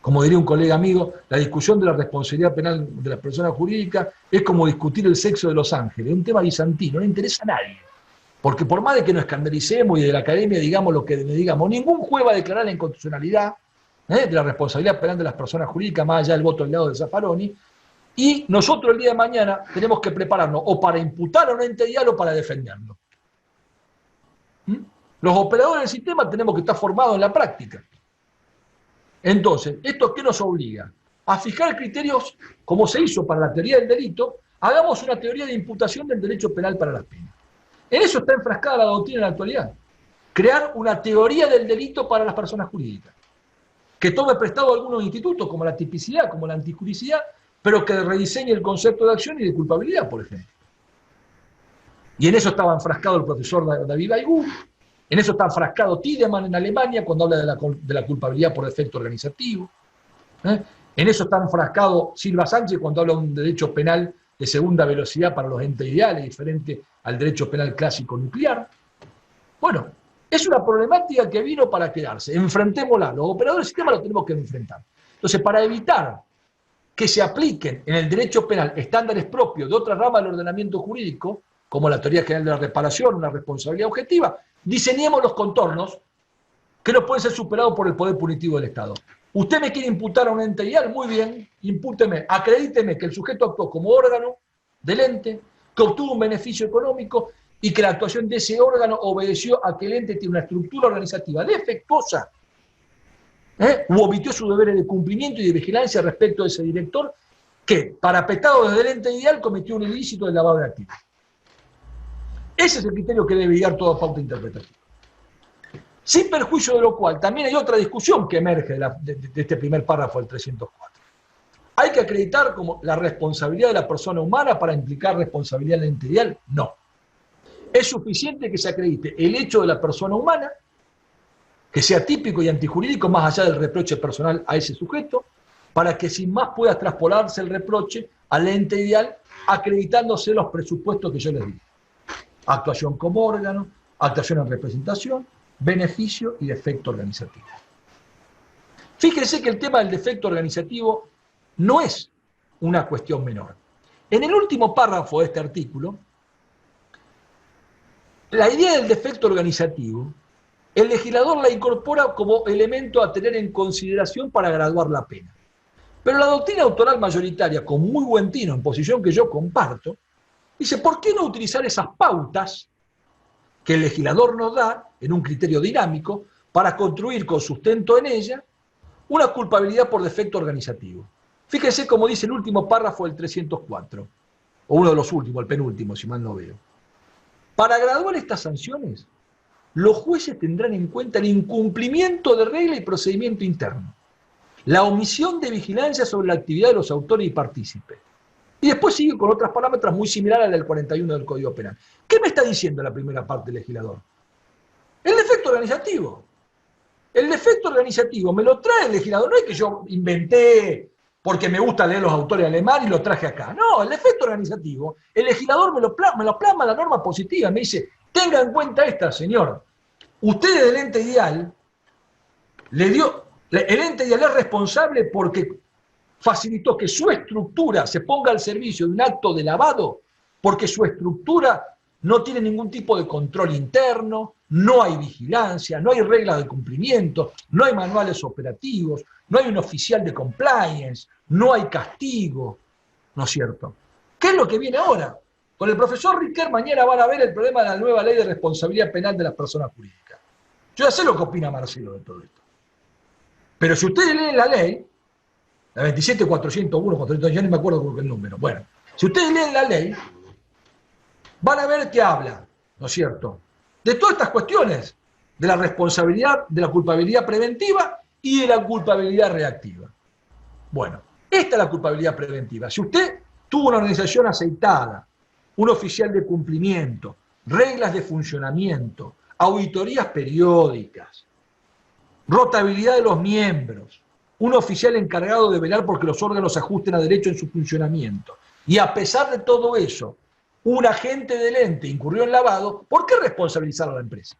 como diría un colega amigo, la discusión de la responsabilidad penal de las personas jurídicas es como discutir el sexo de los ángeles, es un tema bizantino, no le interesa a nadie. Porque por más de que nos escandalicemos y de la academia digamos lo que digamos, ningún juez va a declarar la inconstitucionalidad de la responsabilidad penal de las personas jurídicas, más allá del voto del lado de Zaffaroni, y nosotros el día de mañana tenemos que prepararnos o para imputar a un ente ideal o para defenderlo. Los operadores del sistema tenemos que estar formados en la práctica. Entonces, ¿esto qué nos obliga? A fijar criterios, como se hizo para la teoría del delito, hagamos una teoría de imputación del derecho penal para las penas. En eso está enfrascada la doctrina en la actualidad. Crear una teoría del delito para las personas jurídicas, que tome prestado algunos institutos, como la tipicidad, como la antijuricidad, pero que rediseñe el concepto de acción y de culpabilidad, por ejemplo. Y en eso estaba enfrascado el profesor David Baigú, en eso está enfrascado Tiedemann en Alemania cuando habla de la culpabilidad por defecto organizativo. En eso está enfrascado Silva Sánchez cuando habla de un derecho penal de segunda velocidad para los entes ideales, diferente al derecho penal clásico nuclear. Bueno, es una problemática que vino para quedarse. Enfrentémosla. Los operadores del sistema lo tenemos que enfrentar. Entonces, para evitar que se apliquen en el derecho penal estándares propios de otra rama del ordenamiento jurídico, como la teoría general de la reparación, una responsabilidad objetiva, diseñemos los contornos que no pueden ser superados por el poder punitivo del Estado. Usted me quiere imputar a un ente ideal, muy bien, impúteme, acredíteme que el sujeto actuó como órgano del ente, que obtuvo un beneficio económico y que la actuación de ese órgano obedeció a que el ente tiene una estructura organizativa defectuosa, u omitió sus deberes de cumplimiento y de vigilancia respecto de ese director que, parapetado desde el ente ideal, cometió un ilícito de lavado de activos. Ese es el criterio que debe guiar toda pauta interpretativa. Sin perjuicio de lo cual, también hay otra discusión que emerge de este primer párrafo del 304. ¿Hay que acreditar como la responsabilidad de la persona humana para implicar responsabilidad del ente ideal? No. Es suficiente que se acredite el hecho de la persona humana, que sea típico y antijurídico, más allá del reproche personal a ese sujeto, para que sin más pueda traspolarse el reproche al ente ideal, acreditándose los presupuestos que yo les di. Actuación como órgano, actuación en representación, beneficio y defecto organizativo. Fíjense que el tema del defecto organizativo no es una cuestión menor. En el último párrafo de este artículo, la idea del defecto organizativo, el legislador la incorpora como elemento a tener en consideración para graduar la pena. Pero la doctrina autoral mayoritaria, con muy buen tino, en posición que yo comparto, dice, ¿por qué no utilizar esas pautas que el legislador nos da en un criterio dinámico para construir con sustento en ella una culpabilidad por defecto organizativo? Fíjense cómo dice el último párrafo del 304, o uno de los últimos, el penúltimo, si mal no veo. Para graduar estas sanciones, los jueces tendrán en cuenta el incumplimiento de regla y procedimiento interno, la omisión de vigilancia sobre la actividad de los autores y partícipes. Y después sigue con otras parámetros muy similares al del 41 del Código Penal. ¿Qué me está diciendo la primera parte del legislador? El defecto organizativo. El defecto organizativo me lo trae el legislador. No es que yo inventé porque me gusta leer los autores alemanes y lo traje acá. No, el defecto organizativo, el legislador me lo plasma la norma positiva. Me dice, tenga en cuenta esta, señor. Usted del ente ideal el ente ideal es responsable porque facilitó que su estructura se ponga al servicio de un acto de lavado, porque su estructura no tiene ningún tipo de control interno, no hay vigilancia, no hay reglas de cumplimiento, no hay manuales operativos, no hay un oficial de compliance, no hay castigo, ¿no es cierto? ¿Qué es lo que viene ahora? Con el profesor Riquer mañana van a ver el problema de la nueva ley de responsabilidad penal de las personas jurídicas. Yo ya sé lo que opina Marcelo de todo esto. Pero si ustedes leen la ley, la 27401, 400, yo no me acuerdo con el número. Bueno, si ustedes leen la ley, van a ver que habla, ¿no es cierto?, de todas estas cuestiones, de la responsabilidad, de la culpabilidad preventiva y de la culpabilidad reactiva. Bueno, esta es la culpabilidad preventiva. Si usted tuvo una organización aceitada, un oficial de cumplimiento, reglas de funcionamiento, auditorías periódicas, rotabilidad de los miembros, un oficial encargado de velar porque los órganos se ajusten a derecho en su funcionamiento, y a pesar de todo eso, un agente del ente incurrió en lavado, ¿por qué responsabilizar a la empresa?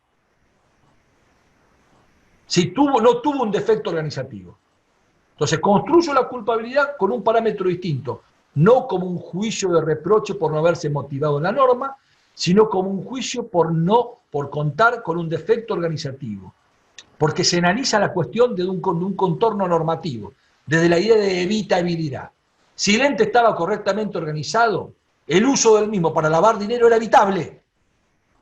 Si no tuvo un defecto organizativo. Entonces construyo la culpabilidad con un parámetro distinto, no como un juicio de reproche por no haberse motivado en la norma, sino como un juicio por contar con un defecto organizativo. Porque se analiza la cuestión de un contorno normativo, desde la idea de evitabilidad. Si el ente estaba correctamente organizado, el uso del mismo para lavar dinero era evitable.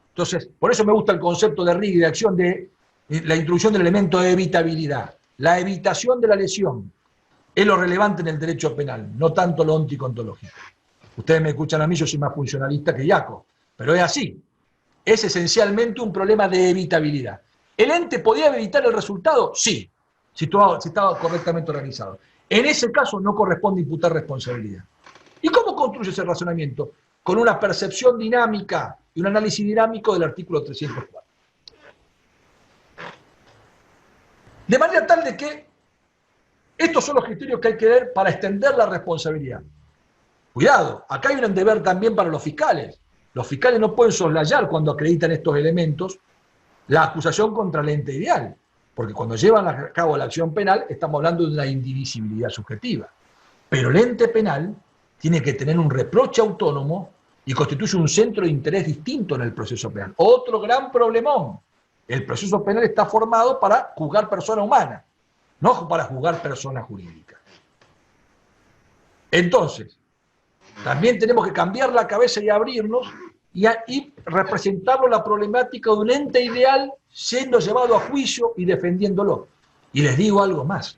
Entonces, por eso me gusta el concepto de RIG, de acción, de la introducción del elemento de evitabilidad. La evitación de la lesión es lo relevante en el derecho penal, no tanto lo onticontológico. Ustedes me escuchan a mí, yo soy más funcionalista que Iaco, pero es así. Es esencialmente un problema de evitabilidad. ¿El ente podía evitar el resultado? Sí, si estaba correctamente organizado. En ese caso no corresponde imputar responsabilidad. ¿Y cómo construye ese razonamiento? Con una percepción dinámica y un análisis dinámico del artículo 304. De manera tal de que estos son los criterios que hay que ver para extender la responsabilidad. Cuidado, acá hay un deber también para los fiscales. Los fiscales no pueden soslayar cuando acreditan estos elementos la acusación contra el ente ideal, porque cuando llevan a cabo la acción penal estamos hablando de una indivisibilidad subjetiva. Pero el ente penal tiene que tener un reproche autónomo y constituye un centro de interés distinto en el proceso penal. Otro gran problemón. El proceso penal está formado para juzgar persona humana, no para juzgar persona jurídica. Entonces, también tenemos que cambiar la cabeza y abrirnos y representarlo la problemática de un ente ideal siendo llevado a juicio y defendiéndolo. Y les digo algo más.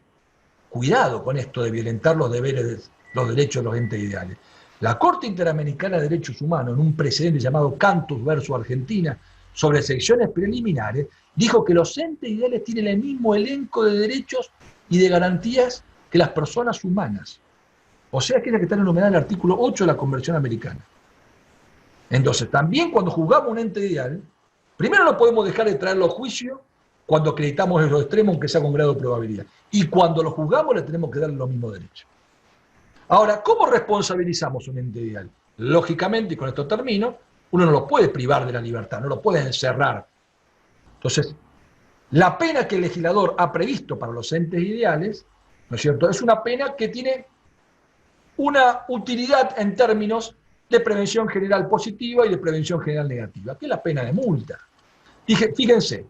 Cuidado con esto de violentar los deberes, los derechos de los entes ideales. La Corte Interamericana de Derechos Humanos, en un precedente llamado Cantus versus Argentina, sobre secciones preliminares, dijo que los entes ideales tienen el mismo elenco de derechos y de garantías que las personas humanas. o sea, aquella que está enumerada en el artículo 8 de la Convención Americana. Entonces, también cuando juzgamos un ente ideal, primero no podemos dejar de traerlo a juicio cuando acreditamos en los extremos, aunque sea con grado de probabilidad. Y cuando lo juzgamos, le tenemos que dar los mismos derechos. Ahora, ¿cómo responsabilizamos un ente ideal? Lógicamente, y con esto termino, uno no lo puede privar de la libertad, no lo puede encerrar. Entonces, la pena que el legislador ha previsto para los entes ideales, ¿no es cierto?, es una pena que tiene una utilidad en términos de prevención general positiva y de prevención general negativa, que es la pena de multa. Fíjense,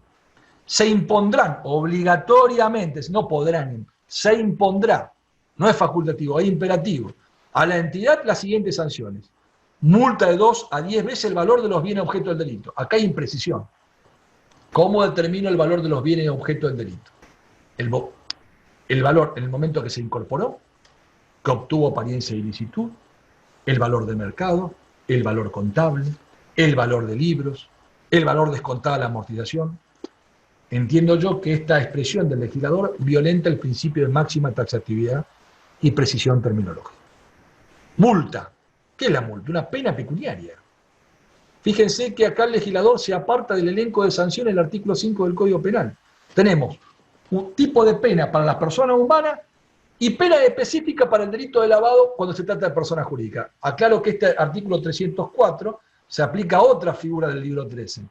se impondrán obligatoriamente, no podrán, se impondrá, no es facultativo, es imperativo, a la entidad las siguientes sanciones. Multa de 2 a 10 veces el valor de los bienes objeto del delito. Acá hay imprecisión. ¿Cómo determino el valor de los bienes objeto del delito? El valor en el momento que se incorporó, que obtuvo apariencia de ilicitud, el valor de mercado, el valor contable, el valor de libros, el valor descontada la amortización. Entiendo yo que esta expresión del legislador violenta el principio de máxima taxatividad y precisión terminológica. Multa. ¿Qué es la multa? Una pena pecuniaria. Fíjense que acá el legislador se aparta del elenco de sanciones del artículo 5 del Código Penal. Tenemos un tipo de pena para las personas humanas y pena específica para el delito de lavado cuando se trata de personas jurídicas. Aclaro que este artículo 304 se aplica a otra figura del libro 13.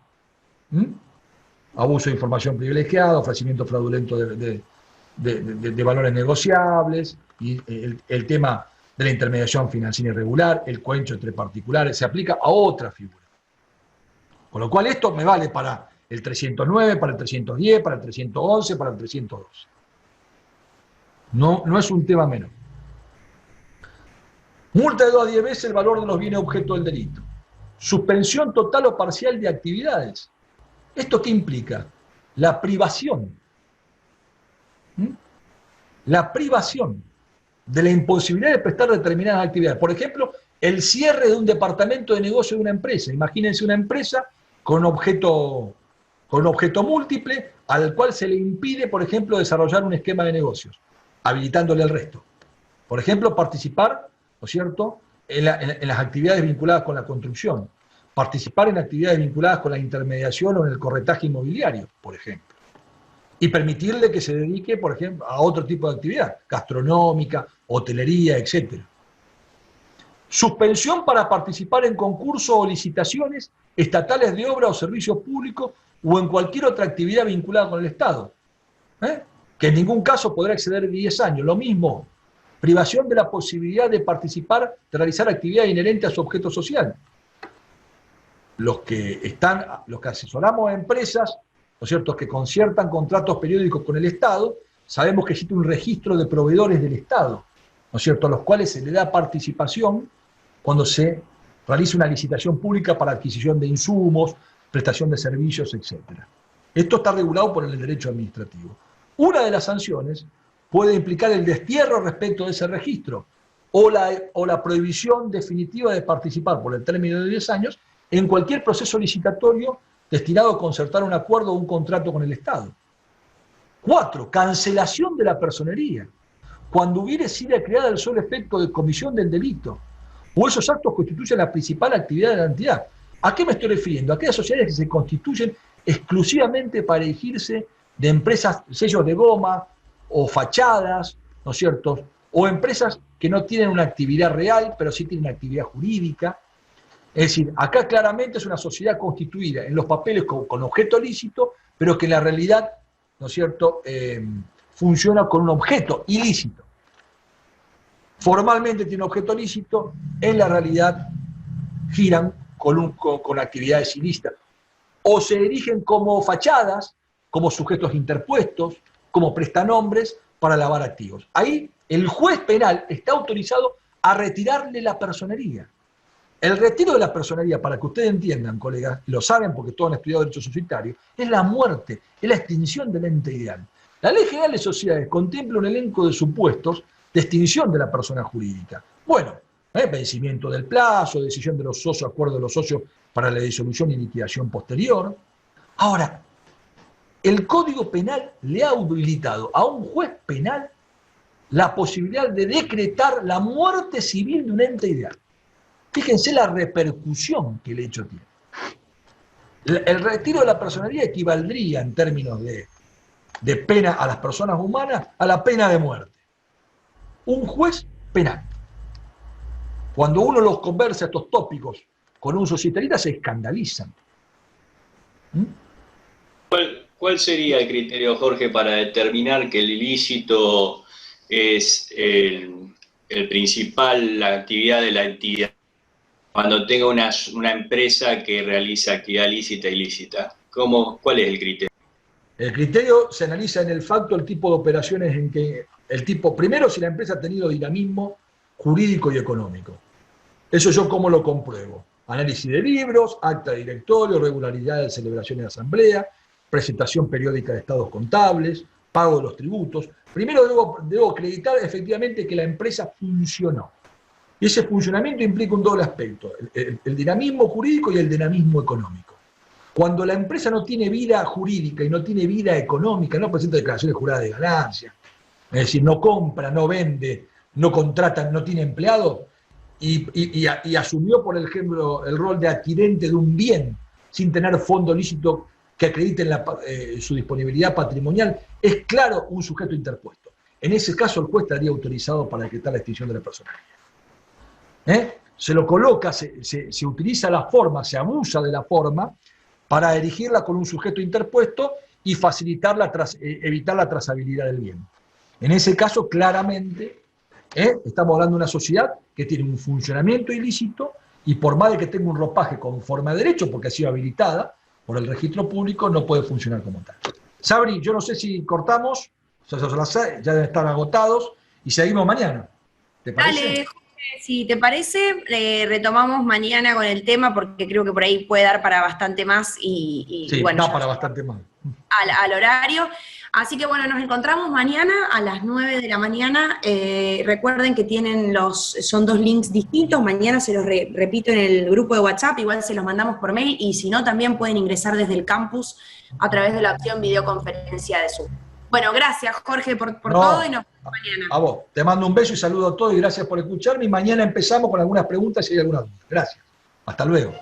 Abuso de información privilegiada, ofrecimiento fraudulento de valores negociables, y el tema de la intermediación financiera irregular, el cohecho entre particulares, se aplica a otra figura. Con lo cual esto me vale para el 309, para el 310, para el 311, para el 312. No es un tema menor. Multa de 2 a 10 veces el valor de los bienes objeto del delito. Suspensión total o parcial de actividades. ¿Esto qué implica? La privación. La privación de la imposibilidad de prestar determinadas actividades. Por ejemplo, el cierre de un departamento de negocio de una empresa. Imagínense una empresa con objeto múltiple al cual se le impide, por ejemplo, desarrollar un esquema de negocios, habilitándole el resto. Por ejemplo, participar, ¿no es cierto?, en las actividades vinculadas con la construcción, participar en actividades vinculadas con la intermediación o en el corretaje inmobiliario, por ejemplo, y permitirle que se dedique, por ejemplo, a otro tipo de actividad, gastronómica, hotelería, etc. Suspensión para participar en concursos o licitaciones estatales de obra o servicios públicos o en cualquier otra actividad vinculada con el Estado, que en ningún caso podrá exceder 10 años. Lo mismo, privación de la posibilidad de participar, de realizar actividades inherentes a su objeto social. Los que asesoramos a empresas, ¿no es cierto?, que conciertan contratos periódicos con el Estado, sabemos que existe un registro de proveedores del Estado, ¿no es cierto?, a los cuales se le da participación cuando se realiza una licitación pública para adquisición de insumos, prestación de servicios, etc. Esto está regulado por el derecho administrativo. Una de las sanciones puede implicar el destierro respecto de ese registro o la prohibición definitiva de participar por el término de 10 años en cualquier proceso licitatorio destinado a concertar un acuerdo o un contrato con el Estado. 4. Cancelación de la personería. Cuando hubiere sido creada el solo efecto de comisión del delito, o esos actos constituyen la principal actividad de la entidad. ¿A qué me estoy refiriendo? A aquellas sociedades que se constituyen exclusivamente para erigirse de empresas, sellos de goma, o fachadas, ¿no es cierto?, o empresas que no tienen una actividad real, pero sí tienen una actividad jurídica. Es decir, acá claramente es una sociedad constituida en los papeles con objeto lícito, pero que en la realidad, ¿no es cierto?, funciona con un objeto ilícito. Formalmente tiene objeto lícito, en la realidad giran con actividades ilícitas. O se erigen como fachadas, como sujetos interpuestos, como prestanombres para lavar activos. Ahí el juez penal está autorizado a retirarle la personería. El retiro de la personería, para que ustedes entiendan, colegas, lo saben porque todos han estudiado derecho societario, es la muerte, es la extinción del ente ideal. La Ley General de Sociedades contempla un elenco de supuestos de extinción de la persona jurídica. Bueno, vencimiento del plazo, decisión de los socios, acuerdo de los socios para la disolución y liquidación posterior. Ahora, el Código Penal le ha habilitado a un juez penal la posibilidad de decretar la muerte civil de un ente ideal. Fíjense la repercusión que el hecho tiene. El retiro de la personalidad equivaldría en términos de pena a las personas humanas a la pena de muerte. Un juez penal. Cuando uno los conversa estos tópicos con un societalista se escandalizan. ¿Cuál sería el criterio, Jorge, para determinar que el ilícito es el principal, la actividad de la entidad? Cuando tenga una empresa que realiza actividad lícita e ilícita, ¿cuál es el criterio? El criterio se analiza en el facto el tipo de operaciones en que primero si la empresa ha tenido dinamismo jurídico y económico. Eso yo cómo lo compruebo. Análisis de libros, acta de directorio, regularidad de celebraciones de asamblea, presentación periódica de estados contables, pago de los tributos. Primero debo acreditar efectivamente que la empresa funcionó. Y ese funcionamiento implica un doble aspecto, el dinamismo jurídico y el dinamismo económico. Cuando la empresa no tiene vida jurídica y no tiene vida económica, no presenta declaraciones juradas de ganancia, es decir, no compra, no vende, no contrata, no tiene empleado, y asumió, por ejemplo, el rol de adquirente de un bien sin tener fondo lícito que acredite su disponibilidad patrimonial, es claro un sujeto interpuesto. En ese caso el juez estaría autorizado para decretar la extinción de la personalidad. Se lo coloca, se utiliza la forma, se abusa de la forma para erigirla con un sujeto interpuesto y facilitar evitar la trazabilidad del bien. En ese caso, claramente, estamos hablando de una sociedad que tiene un funcionamiento ilícito y por más de que tenga un ropaje conforme a derecho, porque ha sido habilitada por el registro público, no puede funcionar como tal. Sabri, yo no sé si cortamos, ya deben estar agotados, y seguimos mañana. ¿Te parece? Dale, Jorge, si te parece, retomamos mañana con el tema, porque creo que por ahí puede dar para bastante más y Sí, bueno, da para bastante más. al horario. Así que bueno, nos encontramos mañana a las 9 de la mañana. Recuerden que son 2 links distintos. Mañana se los repito en el grupo de WhatsApp, igual se los mandamos por mail, y si no, también pueden ingresar desde el campus a través de la opción videoconferencia de Zoom. Bueno, gracias Jorge por todo y nos vemos mañana. A vos, te mando un beso y saludo a todos y gracias por escucharme. Y mañana empezamos con algunas preguntas si hay alguna duda. Gracias. Hasta luego.